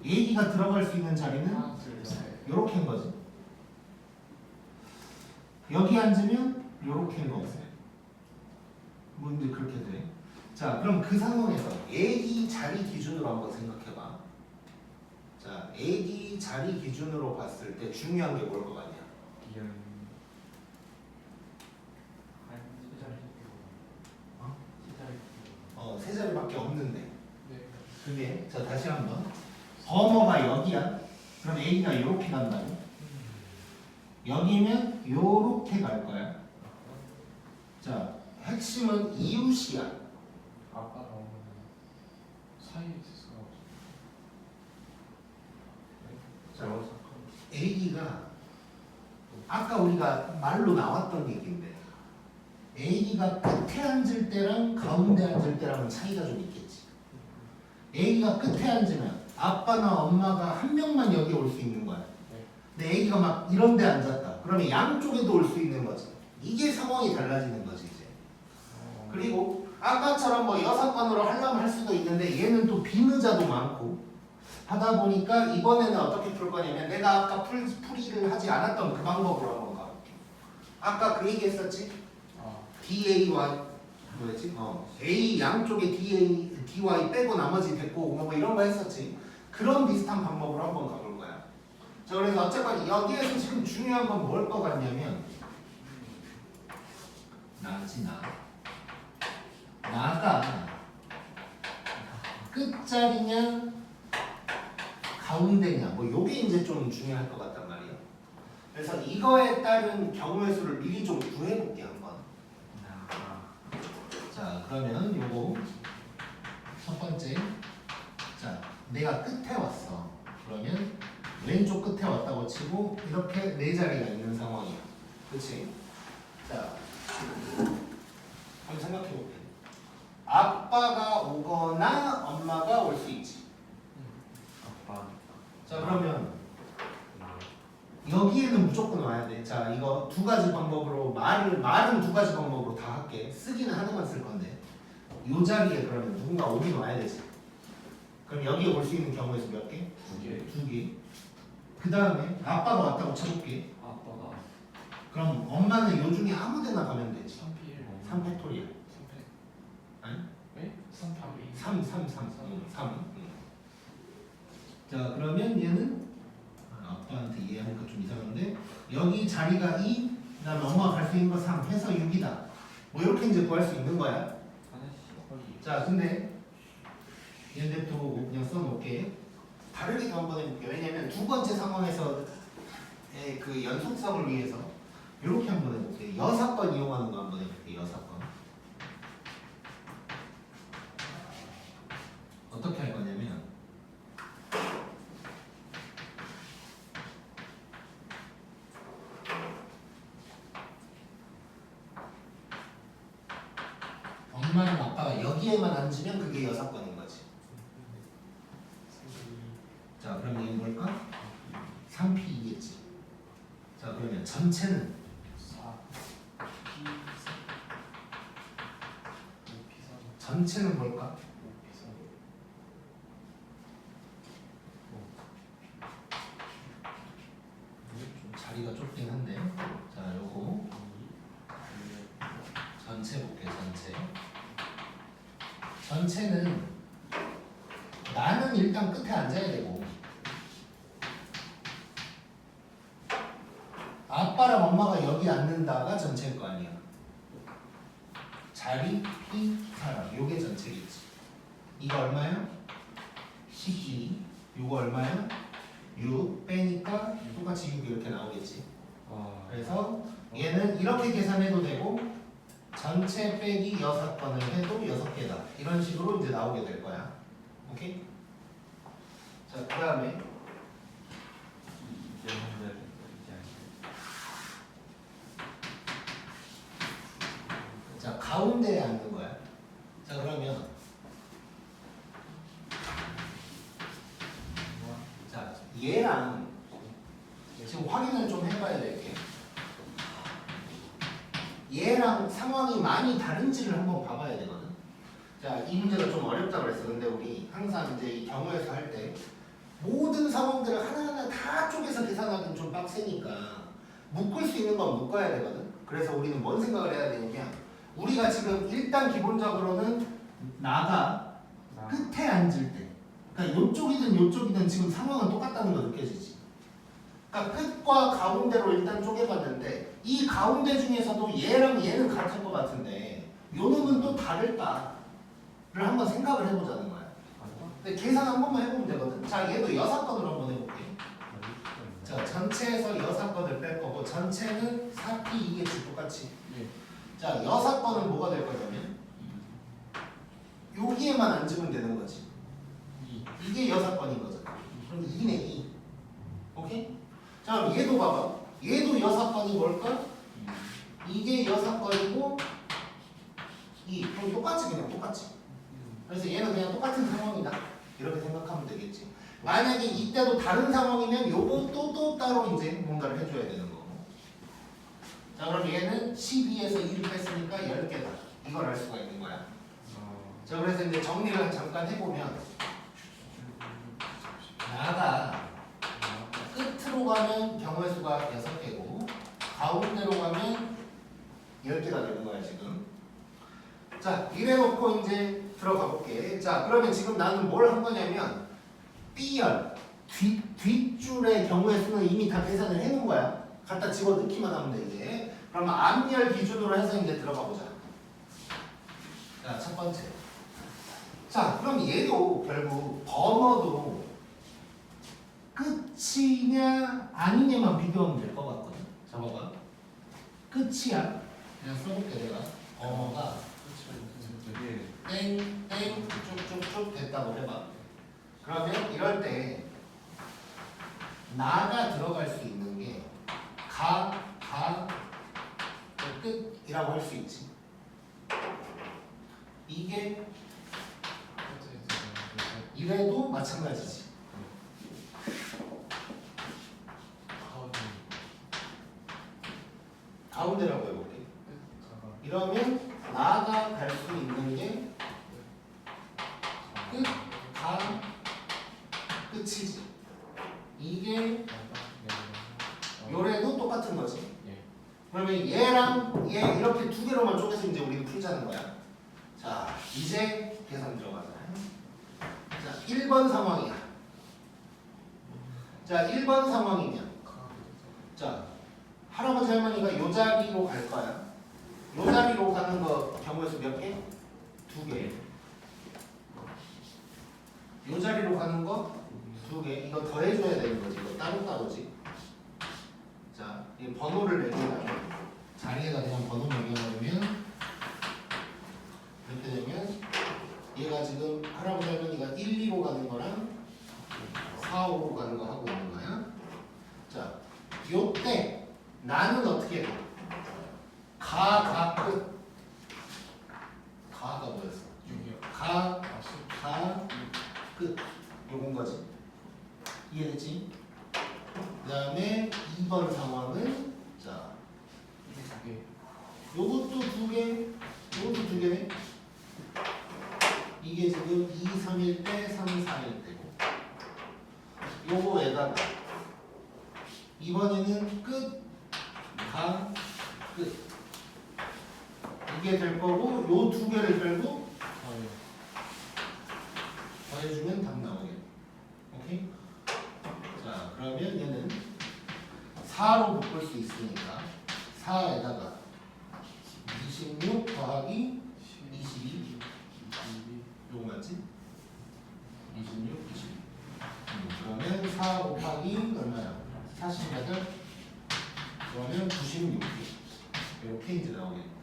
얘기가 들어갈 수 있는 자리는 하나, 둘, 셋. 요렇게인 거지. 여기 앉으면 요렇게인 거지. 뭐 이제 그렇게 돼. 자, 그럼 그 상황에서 애기 자리 기준으로 한번 생각해봐. 자, 애기 자리 기준으로 봤을 때 중요한 게 뭘 것 같냐? 비열. 한 세자리. 어? 세자리. 세 자리밖에 없는데. 네. 그게 자 다시 한번 범어가 여기야. 그럼 애기가 요렇게 간다고. 여기면 요렇게 갈 거야. 자, 핵심은 이웃이야. 아빠랑 어머니 사이에 있을 수가 없어. 자, 애기가 아까 우리가 말로 나왔던 얘기인데 애기가 끝에 앉을 때랑 가운데 앉을 때랑은 차이가 좀 있겠지. 애기가 끝에 앉으면 아빠나 엄마가 한 명만 여기 올 수 있는 거야. 근데 애기가 막 이런 데 앉았다. 그러면 양쪽에도 올 수 있는 거지. 이게 상황이 달라지는 거지 이제. 그리고 아까처럼 뭐 6건으로 하려면 할 수도 있는데 얘는 또 비의자도 많고 하다 보니까 이번에는 어떻게 풀 거냐면 내가 아까 풀이를 하지 않았던 그 방법으로 한번 가볼게. 아까 그 얘기 했었지? DAY 뭐였지? A 양쪽에 DY 빼고 나머지 됐고 뭐 이런 거 했었지. 그런 비슷한 방법으로 한번 가볼 거야. 자, 그래서 어쨌건 여기에서 지금 중요한 건 뭘 것 같냐면 나가 끝자리냐 가운데냐 뭐 요게 이제 좀 중요할 것 같단 말이야. 그래서 이거에 따른 경우의 수를 미리 좀 구해볼게 한번. 자, 그러면 요거 첫 번째. 자, 내가 끝에 왔어. 그러면 왼쪽 끝에 왔다고 치고 이렇게 네 자리가 있는 상황이야. 그치? 자, 한번 생각해볼게. 아빠가 오거나 엄마가 올 수 있지. 아빠. 자, 그러면 여기에는 무조건 와야 돼. 자, 이거 두 가지 방법으로 말은 두 가지 방법으로 다 할게. 쓰기는 하나만 쓸 건데 이 자리에 그러면 누군가 오긴 와야 되지. 그럼 여기에 올 수 있는 경우의 수 몇 개? 두 개. 두 개. 그 다음에 아빠가 왔다고 쳐볼게. 아빠가 그럼 엄마는 요 중에 아무데나 가면 되지. 3P1 3팩토리얼. 3팩. 아니? 네? 3팩. 3. 자, 그러면 얘는 아빠한테 이해하니까 좀 이상한데 여기 자리가 2, 그 다음에 엄마가 갈 수 있는 거 3 해서 6이다. 뭐 이렇게 이제 구할 수 있는 거야. 하나씩. 자, 근데 얘 냅두고 그냥 써놓을게. 다르게도 한번 해볼게요. 왜냐면 두 번째 상황에서 그 연속성을 위해서 이렇게 한번 해볼게요. 6번 이용하는 거 한번 해볼게요. 6번. 어떻게 할 거냐면 엄마랑 아빠가 여기에만 앉으면 그게 6번인 거지. 자, 그럼 이게 뭘까? 3P이겠지. 자, 그러면 전체는 4P 5P 3 전체는 뭘까? 5P 3 좀 자리가 좁긴 한데. 자, 요거 전체 볼게요. 전체는 나는 일단 끝에 앉아야 되고 아빠랑 엄마가 여기 앉는다가 전체일 거 아니야. 자리, P, 사람 요게 전체겠지. 이거 얼마야? 12. 요거 얼마야? 6 빼니까 똑같이 6 이렇게 나오겠지. 그래서 얘는 이렇게 계산해도 되고 전체 빼기 6건을 해도 6개다. 이런 식으로 이제 나오게 될 거야. 오케이? 자, 그 다음에 이제 혼자 이제 자, 가운데에 앉는 거야. 자, 그러면 얘랑 상황이 많이 다른지를 한번 봐봐야 되거든. 자, 이 문제가 좀 어렵다 그랬어. 근데 우리 항상 이제 이 경우에서 할 때 모든 상황들을 하나하나 다 쪼개서 계산하기는 좀 빡세니까 묶을 수 있는 건 묶어야 되거든. 그래서 우리는 뭔 생각을 해야 되냐면 우리가 지금 일단 기본적으로는 나가 끝에 앉을 때, 그러니까 요쪽이든 요쪽이든 지금 상황은 똑같다는 거 느껴지지. 그러니까 끝과 가운데로 일단 쪼개봤는데 이 가운데 중에서도 얘랑 얘는 같을 것 같은데 요 놈은 또 다를까를 한번 생각을 해보자는 거야. 근데 계산 한 번만 해보면 되거든. 자, 얘도 여사건으로 한번 해볼게. 자, 전체에서 여사건을 뺄 거고 전체는 4P 2겠지 똑같이. 자, 여사건은 뭐가 될 거냐면 여기에만 앉으면 되는 거지. 이게 여사건인 거잖아. 그럼 2네 2. 오케이? 자, 그럼 얘도 봐봐. 얘도 여사건이 뭘까? 이게 여사건이고 그럼 똑같이 그냥 똑같이. 그래서 얘는 그냥 똑같은 상황이다. 이렇게 생각하면 되겠지. 만약에 이때도 다른 상황이면 요것도 또 따로 이제 뭔가를 해줘야 되는 거고. 자, 그럼 얘는 12에서 1을 뺐으니까 10개다. 이걸 알 수가 있는 거야. 자, 그래서 이제 정리를 잠깐 해보면 나가 끝으로 가면 경우의 수가 6개고 가운데로 가면 10개가 되는 거야 지금. 자, 이래놓고 이제 들어가 볼게. 자, 그러면 지금 나는 뭘 한 거냐면 B열 뒷줄의 경우의 수는 이미 다 계산을 해놓은 거야. 갖다 집어넣기만 하면 돼 이제. 그러면 앞열 기준으로 해서 이제 들어가 보자. 자, 첫 번째. 자, 그럼 얘도 결국 번호도 끝이냐 아니냐만 비교하면 될 것 같거든. 자, 봐봐. 끝이야. 그냥 써볼게 내가. 번호가 땡땡 쭉쭉쭉 됐다고 해봐. 그러면 이럴 때 나가 들어갈 수 있는 게 끝이라고 할 수 있지. 이게 이래도 마찬가지지. 가운데라고 해볼게. 이러면 나가 갈 수 있는 게 끝이지. 이게 요래도 똑같은 거지. 그러면 얘랑 얘 이렇게 두 개로만 쪼개서 이제 우리는 풀자는 거야. 자, 이제 계산 들어가자. 자, 1번 상황이야. 자, 1번 상황이면 자, 할아버지 할머니가 요 자리로 갈 거야. 요 자리로 가는 거 경우의 수 몇 개? 2개. 요 자리로 가는 거 2개. 이거 더해줘야 되는 거지. 이거 따로따로지. 자, 이 번호를 매겨놔요. 자리에다 그냥 번호 매겨놓으면 이렇게 되면 얘가 지금 할아버지 할머니가 1, 2로 가는 거랑 4, 5로 가는 거 하고 있는 거야. 자, 요때 나는 어떻게 돼? 끝. 가가 뭐였어? 끝. 요건 거지. 이해됐지? 그 다음에 2번 상황은 자, 요것도 2개, 요것도 2개네. 이게 지금 2, 3일 때, 3, 4일 때고. 요거에다가 이번에는 끝. 이게 될 거고 요 2개를 결국 더해주면 답 나오겠네. 오케이? 자, 그러면 얘는 4로 묶을 수 있으니까 4에다가 26 더하기 22 요거 맞지? 26, 22 그러면 4 곱하기 얼마야? 48 그러면 96 이렇게 이제 나오겠네.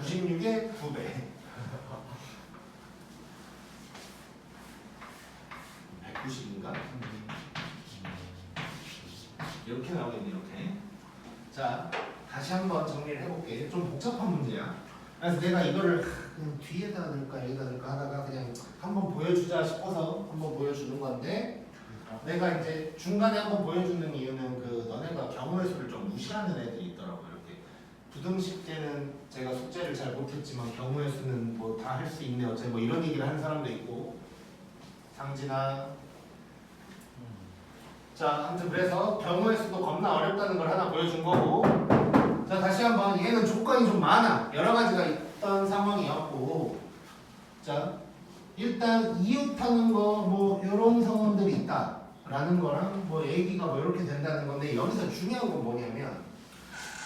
96의 2배 190인가? 이렇게 나오겠네. 이렇게. 자, 다시 한번 정리를 해볼게. 좀 복잡한 문제야. 그래서 내가 이거를 그냥 뒤에다 넣을까 여기다 넣을까 하다가 그냥 한번 보여주자 싶어서 한번 보여주는 건데 내가 이제 중간에 한번 보여주는 이유는 그 너네가 경우의 수를 좀 무시하는 부등식제는 제가 숙제를 잘 못했지만 경우의 수는 뭐 다 할 수 있네 어째 뭐 이런 얘기를 하는 사람도 있고 상진아 자 아무튼 그래서 경우의 수도 겁나 어렵다는 걸 하나 보여준 거고 자 다시 한번 얘는 조건이 좀 많아 여러 가지가 있던 상황이었고 자 일단 이웃하는 거 뭐 이런 상황들이 있다 라는 거랑 뭐 얘기가 뭐 이렇게 된다는 건데 여기서 중요한 건 뭐냐면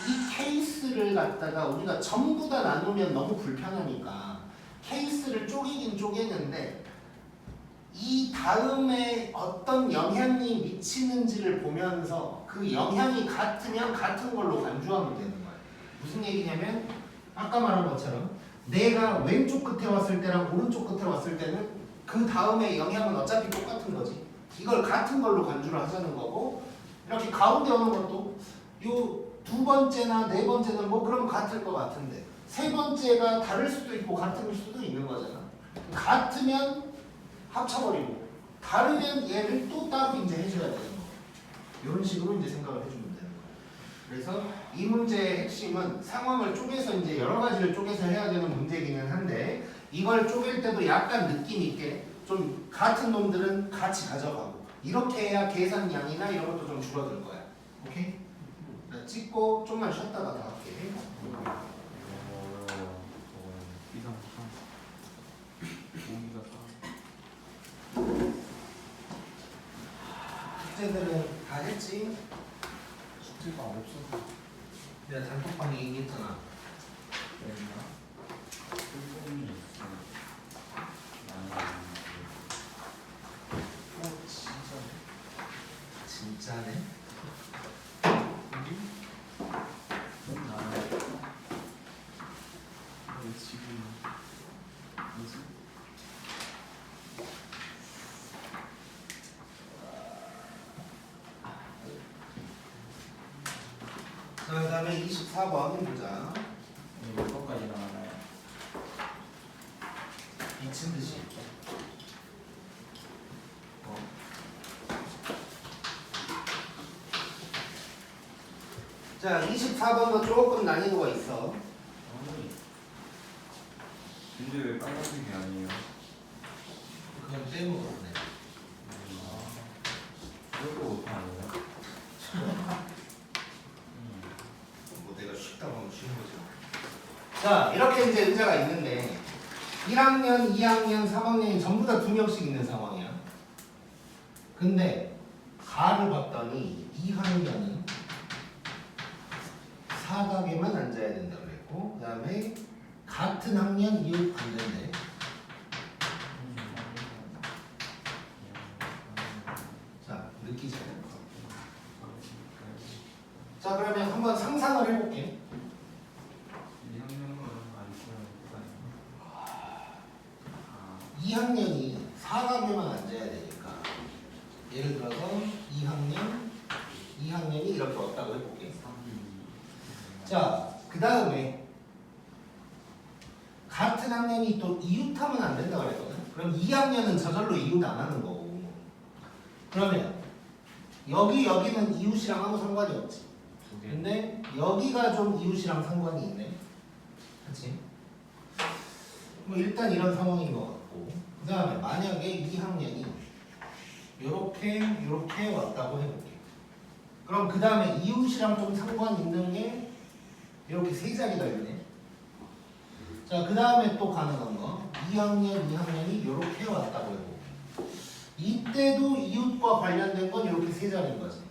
이 케이스를 갖다가 우리가 전부 다 나누면 너무 불편하니까 케이스를 쪼개긴 쪼개는데 이 다음에 어떤 영향이 미치는지를 보면서 그 영향이 같으면 같은 걸로 간주하면 되는 거예요. 무슨 얘기냐면 아까 말한 것처럼 내가 왼쪽 끝에 왔을 때랑 오른쪽 끝에 왔을 때는 그 다음에 영향은 어차피 똑같은 거지. 이걸 같은 걸로 간주를 하자는 거고 이렇게 가운데 오는 것도 요 두 번째나 네 번째는 뭐 그럼 같을 것 같은데 세 번째가 다를 수도 있고 같을 수도 있는 거잖아. 같으면 합쳐버리고 다르면 얘를 또 따로 이제 해줘야 되는 거. 이런 식으로 이제 생각을 해주면 되는 거야. 그래서 이 문제의 핵심은 상황을 쪼개서 이제 여러 가지를 쪼개서 해야 되는 문제기는 한데 이걸 쪼갤 때도 약간 느낌 있게 좀 같은 놈들은 같이 가져가고 이렇게 해야 계산량이나 이런 것도 좀 줄어들 거야. 오케이? 찍고 좀만 쉬었다가 다 할게. 숙제들은 다 했지? 숙제가 없어서 내가 단톡방에 얘기했잖아. 진짜네? 자, 그 다음에 24번 보자. 몇 번까지 나가나요? 미친 듯이. 자, 24번도 조금 난이도가 있어. 근데 왜 빨간색이 아니에요? 그건 떼먹었네. 이것도 오타 아니에요? 뭐 내가 쉽다고 하면 쉬운 거죠. 자, 이렇게 이제 의자가 있는데 1학년, 2학년, 3학년이 전부 다 2명씩 있는 상황이야. 근데 가를 봤더니 2학년은 사각에만 앉아야 된다고 그랬고 그 다음에 같은 학년 이웃 안 된대. 자, 느끼지? 자, 그러면 한번 상상을 해볼게. 2학년이 사각에만 앉아야 되니까 예를 들어서 2학년이 이렇게 왔다고 해볼게. 자, 그 다음에 같은 학년이 또 이웃하면 안 된다고 그랬거든. 그럼 2학년은 저절로 이웃 안 하는 거고 그러면 여기는 이웃이랑 아무 상관이 없지. 근데 여기가 좀 이웃이랑 상관이 있네. 그치? 뭐 일단 이런 상황인 것 같고 그 다음에 만약에 2학년이 요렇게 왔다고 해볼게. 그럼 그 다음에 이웃이랑 좀 상관 있는 게 이렇게 세 자리가 있네. 자, 그 다음에 또 가능한 거 2학년이 이렇게 왔다고 해보고 이때도 이웃과 관련된 건 이렇게 세 자리인 거지.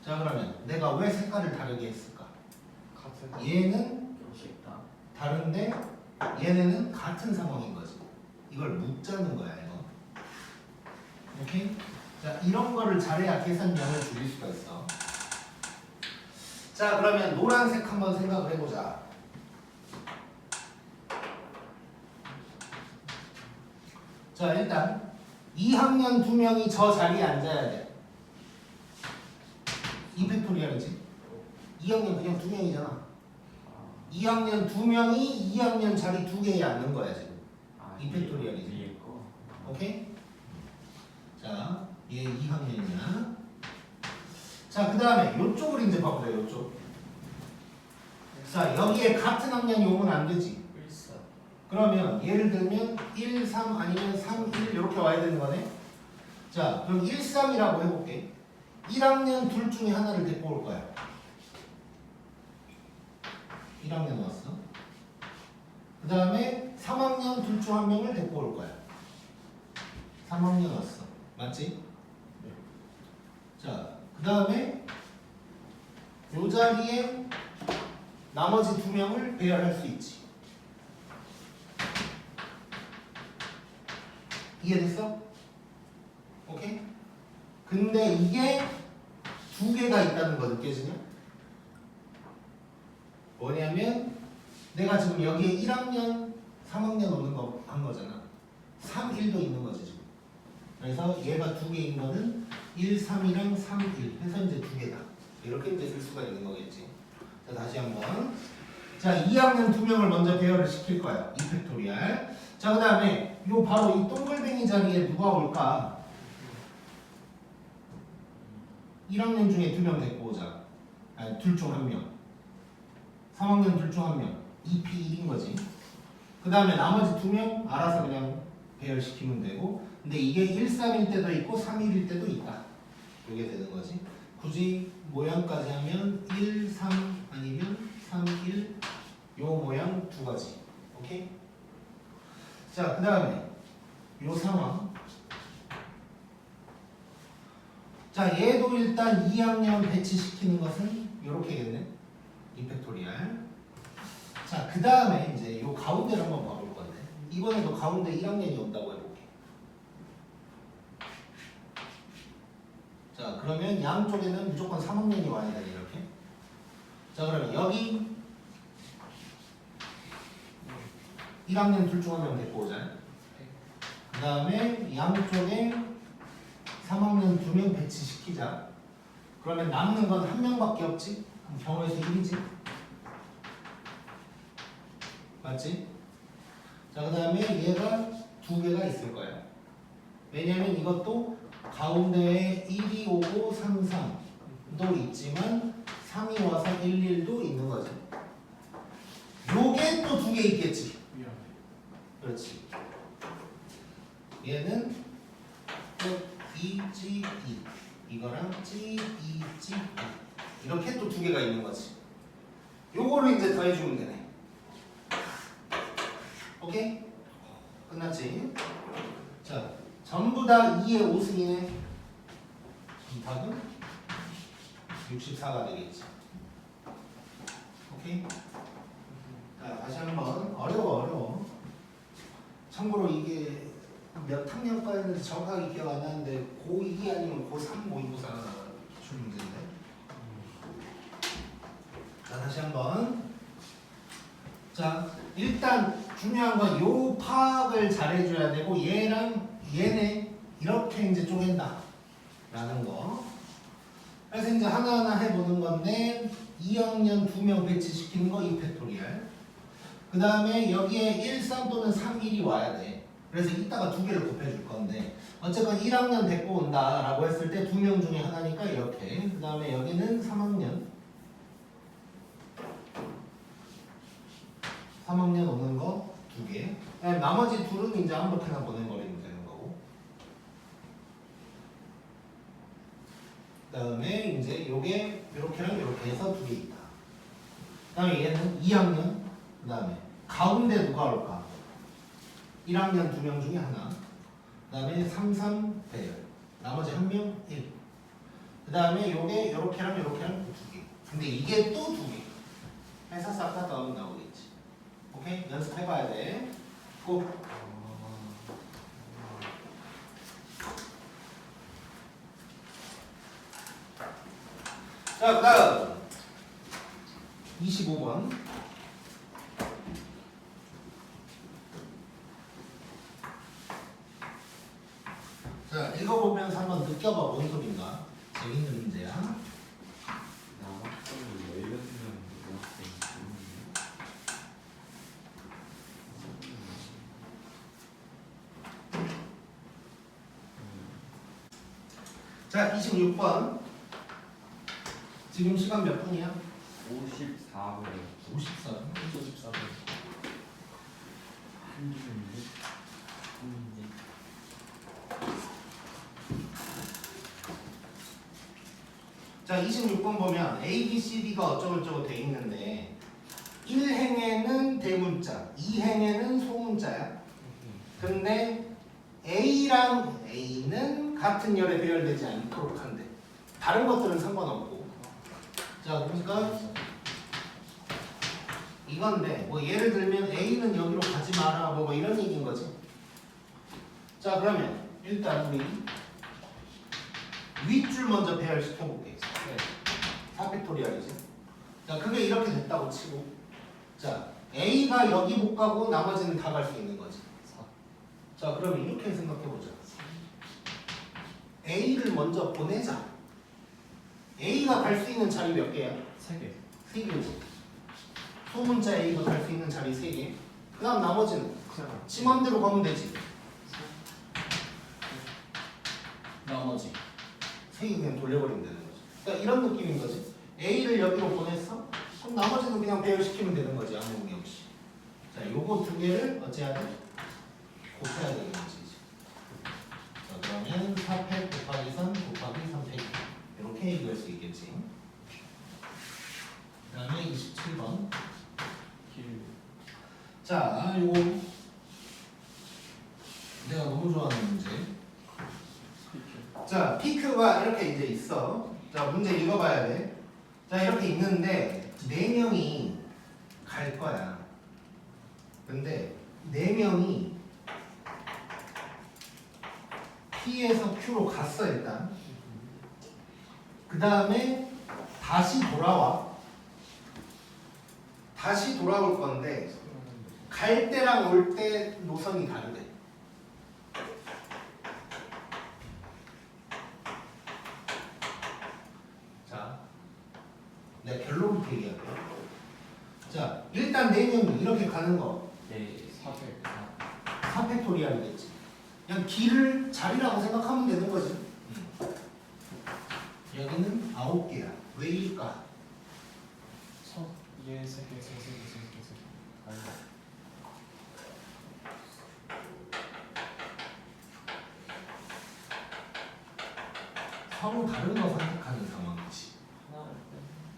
자, 그러면 내가 왜 색깔을 다르게 했을까? 같은 얘는 그럴 수 있다. 다른데 얘네는 같은 상황인 거지. 이걸 묻자는 거야 이거. 오케이? 자, 이런 거를 잘해야 계산량을 줄일 수가 있어. 자, 그러면 노란색 한번 생각을 해보자. 자, 일단 2학년 2명이 저 자리에 앉아야 돼. 이 팩토리얼이지. 2학년 그냥 2명이잖아. 2학년 2명이 2학년 자리 2개에 앉는 거야 지금. 이 팩토리얼이지. 위에 거. 오케이? 자, 얘 2학년이야. 자, 그 다음에 요쪽을 이제 봐보자. 요쪽. 자, 여기에 같은 학년이 오면 안 되지. 14. 그러면 예를 들면 1, 3 아니면 3, 1 이렇게 와야 되는 거네. 자, 그럼 1, 3이라고 해볼게. 1학년 둘 중에 하나를 데리고 올 거야. 1학년 왔어. 그 다음에 3학년 둘 중 한 명을 데리고 올 거야. 3학년 왔어. 맞지? 네. 자, 그 다음에 요 자리에 나머지 두 명을 배열할 수 있지. 이해됐어? 오케이? 근데 이게 두 개가 있다는 거 느껴지냐? 뭐냐면 내가 지금 여기에 1학년, 3학년 오는 거 한 거잖아. 3, 1도 있는 거지 지금. 그래서 얘가 두 개인 거는 1, 3이랑 3, 1 해서 이제 두 개다. 이렇게 이제 쓸 수가 있는 거겠지. 자, 다시 한번. 자, 2학년 두 명을 먼저 배열을 시킬 거야. 2팩토리얼. 자, 그 다음에 요 바로 이 동글뱅이 자리에 누가 올까? 1학년 중에 두 명 데리고 오자. 아니, 둘 중 한 명. 3학년 둘 중 한 명. 2P1인 거지. 그 다음에 나머지 두 명 알아서 그냥 배열시키면 되고. 근데 이게 1, 3일 때도 있고 3, 1일 때도 있다. 이게 되는 거지. 굳이 모양까지 하면 1, 3 아니면 3, 1 요 모양 두 가지. 오케이? 자, 그 다음에 요 상황. 자, 얘도 일단 2학년 배치시키는 것은 요렇게겠네. 이팩토리얼. 자, 그 다음에 이제 요 가운데를 한번 봐볼 건데 이번에도 가운데 1학년이 온다고 해볼게. 자, 그러면 양쪽에는 무조건 3학년이 와야 돼. 이렇게. 자, 그러면 여기 1학년 둘 중 한 명 데리고 오자. 그 다음에 양쪽에 3학년 두 명 배치시키자. 그러면 남는 건 한 명밖에 없지? 그럼 경우에서 1이지? 맞지? 자, 그 다음에 얘가 두 개가 있을 거야. 왜냐면 이것도 가운데에 1이 오고 3, 3도 있지만 3이 와서 1, 1도 있는 거지. 요게 또 두 개 있겠지. 위험해. 그렇지. 얘는 또 EGE 이거랑 GEGE 이렇게 또 두 개가 있는 거지. 요거를 이제 더해주면 되네. 오케이? 끝났지? 자, 전부 다 2의 5승이네. 답은 64가 되겠지. 오케이? 자, 다시 한번. 어려워. 참고로 이게 몇 학년까지는 정확하게 기억 안 나는데 고2 아니면 고3 모의고사 기출 문제인데. 자, 다시 한번. 자, 일단 중요한 건 요 파악을 잘 해줘야 되고 얘랑 얘네 이렇게 이제 쪼갠다 라는 거. 그래서 이제 하나하나 해보는 건데 2학년 2명 배치시키는 거 이팩토리얼. 그 다음에 여기에 1, 3 또는 3, 1이 와야 돼. 그래서 이따가 두 개를 곱해줄 건데 어쨌건 1학년 데리고 온다 라고 했을 때 두 명 중에 하나니까 이렇게. 그 다음에 여기는 3학년 오는 거 두 개. 나머지 둘은 이제 아무렇게나 보내버리면 되는 거고. 그 다음에 이제 요게 요렇게랑 요렇게 해서 두 개 있다. 그 다음에 얘는 2학년. 그 다음에 가운데 누가 올까? 1학년 두 명 중에 하나. 그 다음에 3, 3 배열. 나머지 한 명 1. 그 다음에 요게 요렇게랑 요렇게랑 두 개. 근데 이게 또 두 개. 해서 싹 다 더하면 나오겠지. 오케이? 연습해봐야 돼. 고. 자, 그 다음 25번. 자, 읽어보면서 한번 느껴봐. 뭔 소린가? 재밌는 문제야. 나 학생이 16명 자, 26번. 지금 시간 몇 분이야? 54분 54. 54분. 한준인데 한준인데 자, 26번 보면 A, B, C, D가 어쩌고저쩌고 돼 있는데 1행에는 대문자, 2행에는 소문자야. 근데 A랑 A는 같은 열에 배열되지 않도록 한대. 다른 것들은 상관없고. 자, 그러니까 이건데 뭐 예를 들면 A는 여기로 가지 마라 뭐 이런 얘기인 거지. 자, 그러면 일단 우리 윗줄 먼저 배열시켜 볼게. 네. 4팩토리얼이지. 자, 그게 이렇게 됐다고 치고, 자, A가 여기 못 가고 나머지는 다 갈 수 있는 거지. 4. 자, 그럼 이렇게 생각해 보자. A를 먼저 보내자. A가 갈 수 있는 자리 몇 개야? 3개. 3개지. 소문자 A가 갈 수 있는 자리 3개. 그 다음 나머지는 지 맘대로 가면 되지. 나머지 3개 그냥 돌려버리면 되는 거지. 그러니까 이런 느낌인 거지. A를 여기로 보냈어? 그럼 나머지는 그냥 배열시키면 되는 거지. 아무 의미 없이. 자, 요거 두 개를 어찌해야 돼? 곱해야 되는 거지. 자, 그러면 4팩 곱하기 3 곱하기 3팩 이렇게 얘기할 수 있겠지. 그 다음에 27번. 자, 요거 내가 너무 좋아하는 문제. 자, PQ가 이렇게 이제 있어. 자, 문제 읽어봐야 돼. 자, 이렇게 있는데 4명이 갈 거야. 근데 4명이 P에서 Q로 갔어 일단. 그 다음에 다시 돌아와. 다시 돌아올 건데 갈 때랑 올 때 노선이 다르대. 자, 내가 결론부터 얘기할게. 자, 일단 4명이 이렇게 가는 거 네 400. 4팩토리얼이겠지. 그냥 길을 자리라고 생각하면 되는 거지. 여기는 9개야. 왜일까? 얘 3개. 아니. 서로 다른 거 선택하는 상황이지. 하나.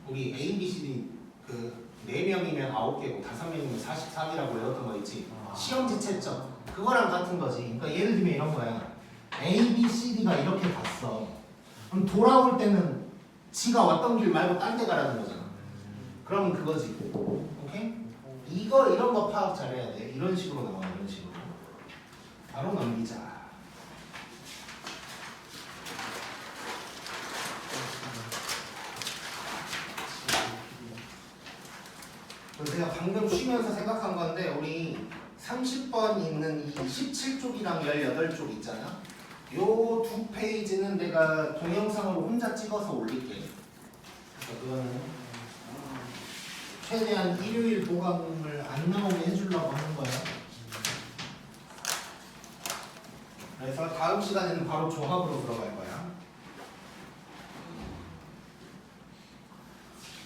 우리 A, B, C, D 그 4명이면 9개고 5명이면 44개라고 외웠던 거 있지. 시험지 채점 그거랑 같은 거지. 그러니까 예를 들면 이런 거야. A, B, C, D가 이렇게 갔어. 그럼 돌아올 때는 지가 왔던 길 말고 딴 데 가라는 거잖아. 그러면 그거지. 오케이? 이런 거 파악 잘해야 돼. 이런 식으로 나와. 이런 식으로. 바로 넘기자. 그래서 제가 방금 쉬면서 생각한 건데 우리 30번 있는 이 17쪽이랑 18쪽 있잖아. 요 두 페이지는 내가 동영상으로 혼자 찍어서 올릴게. 그래서 그거는 최대한 일요일 보강을 안 나오게 해주려고 하는 거야. 그래서 다음 시간에는 바로 조합으로 들어갈 거야.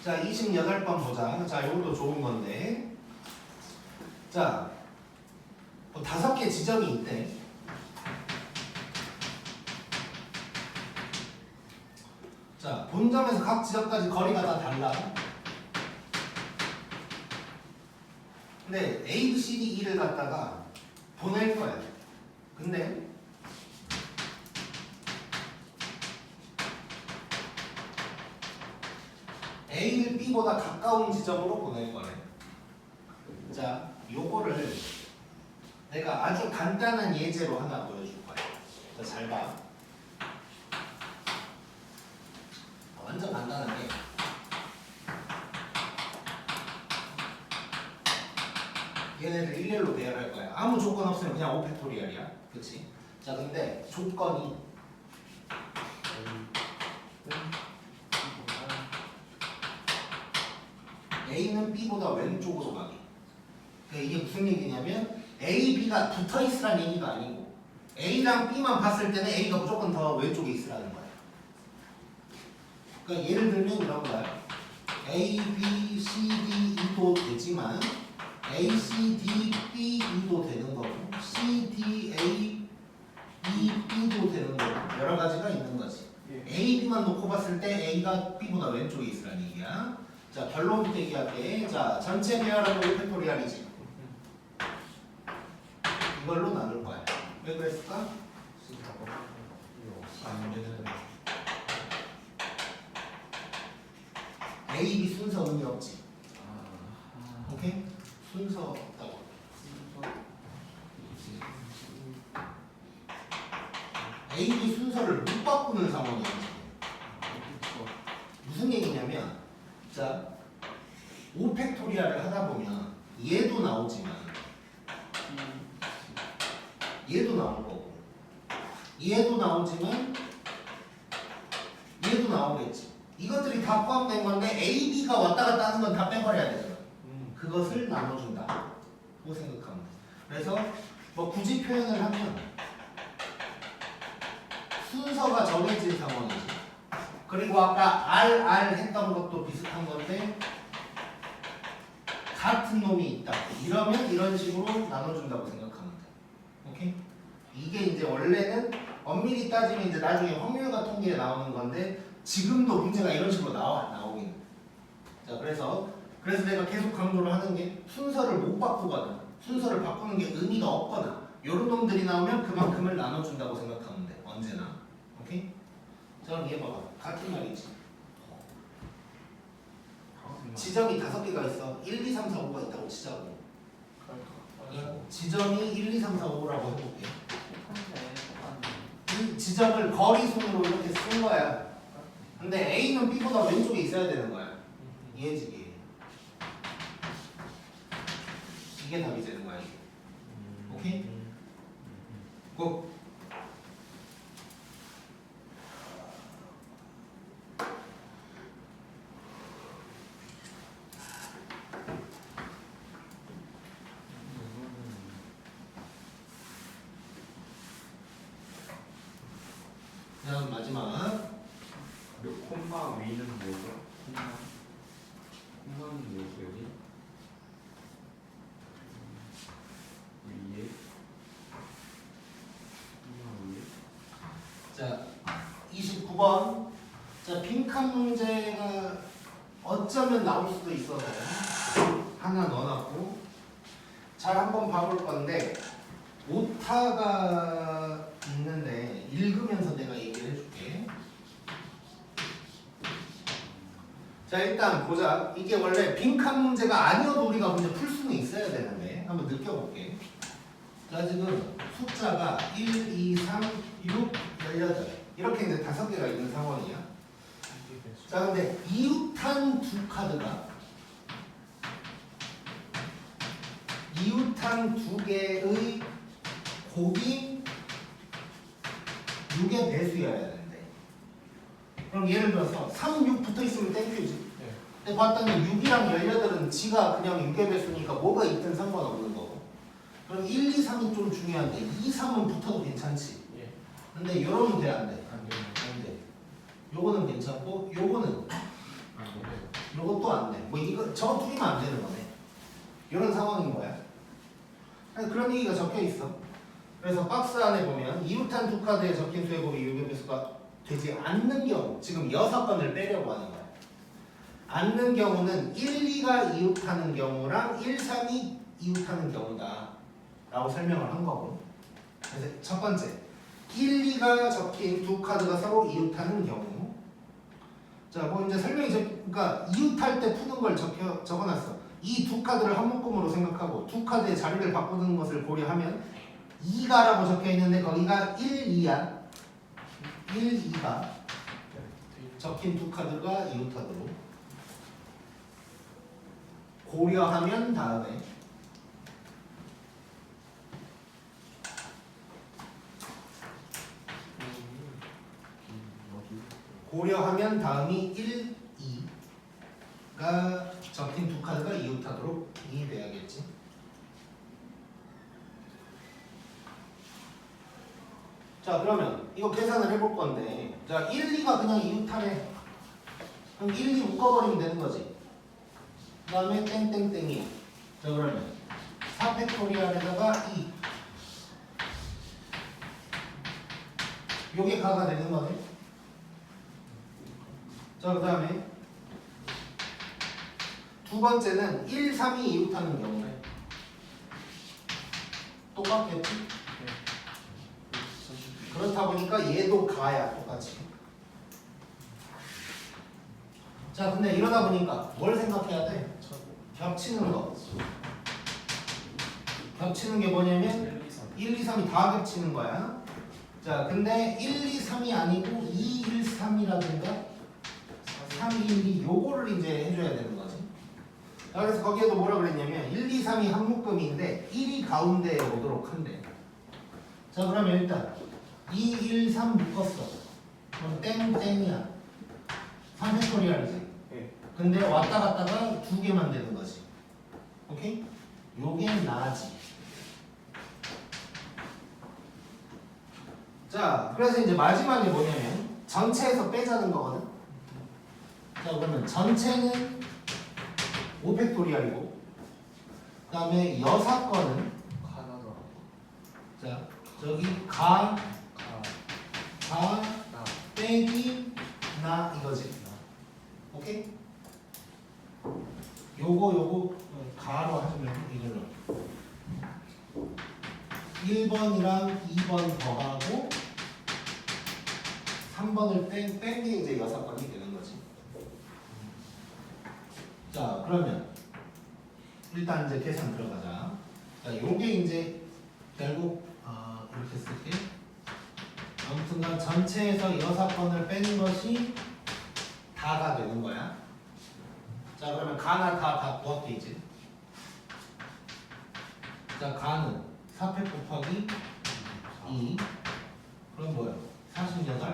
자, 28번 보자. 자, 이것도 좋은 건데. 자, 뭐 5개 지점이 있대. 자, 본점에서 각 지점까지 거리가 다 달라. 근데 A, B, C, D, E를 갖다가 보낼 거야. 근데 A를 B보다 가까운 지점으로 보낼 거래. 자, 요거를 내가 아주 간단한 예제로 하나 보여줄 거야. 자, 잘 봐. 완전 간단하게. 얘네들 일렬로 배열할 거야. 아무 조건 없으면 그냥 오팩토리얼이야. 그치? 자, 근데 조건이 A는 B보다 왼쪽으로 가기. 그러니까 이게 무슨 얘기냐면 A, B가 붙어 있으라는 얘기가 아니고 A랑 B만 봤을 때는 A가 무조건 더 왼쪽에 있으라는 거야. 그러니까 예를 들면 이런 거야. A, B, C, D, E도 되지만 A, C, D, B, E도 되는 거고 C, D, A, E, B도 되는 거고 여러 가지가 있는 거지. 예. A, B만 놓고 봤을 때 A가 B보다 왼쪽에 있으라는 얘기야. 자, 결론부터 얘기할게. 자, 전체 배열하고 1팩토리알이지. 이걸로 나눌 거야. 왜 그랬을까? A, B 순서 의미 없지. 오케이? 순서 없다고. A, B 순서를 못 바꾸는 상황이야. 무슨 얘기냐면, 자, 5팩토리알을 하다 보면 얘도 나오지만 얘도 나올 거고 얘도 나오지만 얘도 나오겠지. 이것들이 다 포함된 건데 A, B가 왔다 갔다 하는 건 다 빼버려야 되잖아. 그것을 나눠준다. 고 생각하면 돼. 그래서 뭐 굳이 표현을 하면 순서가 정해진 상황이지. 그리고 아까 R 했던 것도 비슷한 건데 같은 놈이 있다. 이러면 이런 식으로 나눠준다고 생각하면 돼. 오케이? 이게 이제 원래는 엄밀히 따지면 이제 나중에 확률과 통계에 나오는 건데 지금도 문제가 이런 식으로 나오긴. 자, 그래서 내가 계속 강조를 하는 게 순서를 못 바꾸거나 순서를 바꾸는 게 의미가 없거나 이런 놈들이 나오면 그만큼을 나눠준다고 생각하면 돼. 언제나. 오케이? 자, 그럼 얘 봐봐. 같은 말이지. 지점이 5개가 있어. 1, 2, 3, 4, 5가 있다고 치자고. 지점이 1, 2, 3, 4, 5라고 해볼게. 이 지점을 거리순으로 이렇게 쓴 거야. 근데 A는 B보다 왼쪽에 있어야 되는 거야. 이해지기. 이게 답이 되는 거야. 이게. 오케이? 고. 다음 마지막. 콤마 위는 뭐죠? 콤마는 뭐죠 여기? 위에 콤마 위에 자, 29번. 자, 빈칸 문제가 어쩌면 나올 수도 있어서 하나 넣어놨고. 잘 한번 봐볼 건데 오타가 있는데 읽으면서 내가 얘기를 해줄게. 자, 일단 보자. 이게 원래 빈칸 문제가 아니어도 우리가 문제 풀 수는 있어야 되는데 한번 느껴볼게. 자, 지금 숫자가 1, 2, 3, 6, 18 이렇게 이제 5개가 있는 상황이야. 자, 근데 이웃한 두 카드가 이웃한 두 개의 곱이 6의 배수여야 되는데 그럼 예를 들어서 3, 6 붙어있으면 땡큐지. 근데 봤더니 6이랑 18은 지가 그냥 6의 배수니까 뭐가 있든 상관없는 거고. 그럼 1, 2, 3이 좀 중요한데 2, 3은 붙어도 괜찮지. 근데 이러면 돼, 안 돼? 안 돼. 요거는 괜찮고 요거는 요것도 안 돼. 뭐 이거 저거 둘이면 안 되는 거네. 이런 상황인 거야. 그런 얘기가 적혀 있어. 그래서 박스 안에 보면 이웃한 두 카드에 적힌 수의 곱이 6의 배수가 되지 않는 경우, 지금 6건을 빼려고 하는 거야. 않는 경우는 1, 2가 이웃하는 경우랑 1, 3이 이웃하는 경우다 라고 설명을 한 거고. 그래서 첫 번째 1, 2가 적힌 두 카드가 서로 이웃하는 경우. 자, 뭐 이제 설명이 그러니까 이웃할 때 푸는 걸 적어놨어. 이 두 카드를 한 묶음으로 생각하고 두 카드의 자리를 바꾸는 것을 고려하면 2가라고 적혀 있는데 거기가 1, 2야. 1, 2가 적힌 두 카드가 이웃하도록 고려하면 다음에 고려하면 다음이 1, 2가 적힌 두 카드가 이웃하도록 이 돼야겠지. 자, 그러면 이거 계산을 해볼 건데 자, 1, 2가 그냥 이웃하네. 그럼 1, 2 묶어버리면 되는 거지. 그 다음에 땡땡땡이야. 자 그러면 4팩토리얼에다가 2 요게 가가 되는 거네. 자 그 다음에 두 번째는 1, 3이 이웃하는 경우네. 똑같겠지? 그렇다 보니까 얘도 가야 똑같이. 자 근데 이러다 보니까 뭘 생각해야 돼? 겹치는 거. 겹치는 게 뭐냐면 1, 2, 3이 다 겹치는 거야. 자 근데 1, 2, 3이 아니고 2, 1, 3이라든가 3, 1, 2 요거를 이제 해줘야 되는 거지. 자 그래서 거기에도 뭐라 그랬냐면 1, 2, 3이 한 묶음인데 1이 가운데에 오도록 한대. 자 그러면 일단 2, 1, 3 묶었어. 그럼 땡땡이야. 3팩토리얼이지. 근데 왔다 갔다가 두 개만 되는 거지. 오케이? 요게 나지. 자, 그래서 이제 마지막에 뭐냐면 전체에서 빼자는 거거든. 자, 그러면 전체는 5팩토리얼이고, 그 다음에 여사건은 가나더라. 자, 저기 가 나. 빼기 나 이거지. 오케이? 요거 가로 하시면 이걸로 1번이랑 2번 더하고 3번을 뺀 게 이제 여사건이 되는 거지. 자 그러면 일단 이제 계산 들어가자. 자 요게 이제 결국 이렇게 쓸게. 아무튼간 전체에서 여사건을 빼는 것이 다가 되는 거야. 자 그러면 가나 다 구할게 이제. 자 가는 4팩 곱하기 2 그럼 뭐야? 48.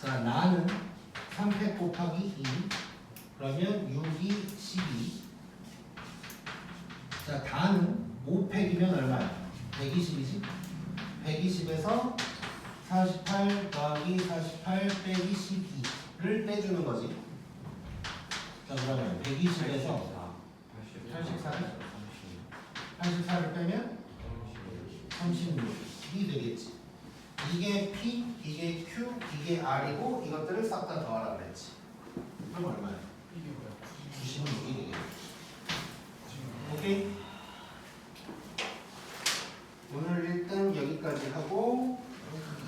자 나는 3팩 곱하기 2 그러면 6이 12. 자 다는 5팩이면 얼마야? 120이지? 120에서 48 더하기 48 빼기 12를 빼주는 거지. 자 그러면 120에서 84를 빼면 36이 되겠지. 이게 P, 이게 Q, 이게 R이고 이것들을 싹 다 더하라 그랬지. 그럼 얼마야? 이게 뭐야? 96이 되겠지. 오케이? 오늘 1등 여기까지 하고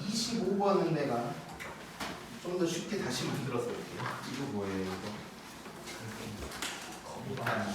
25번은 내가 좀 더 쉽게 다시 만들어서 올게요. 이거 뭐예요 이거? 거기다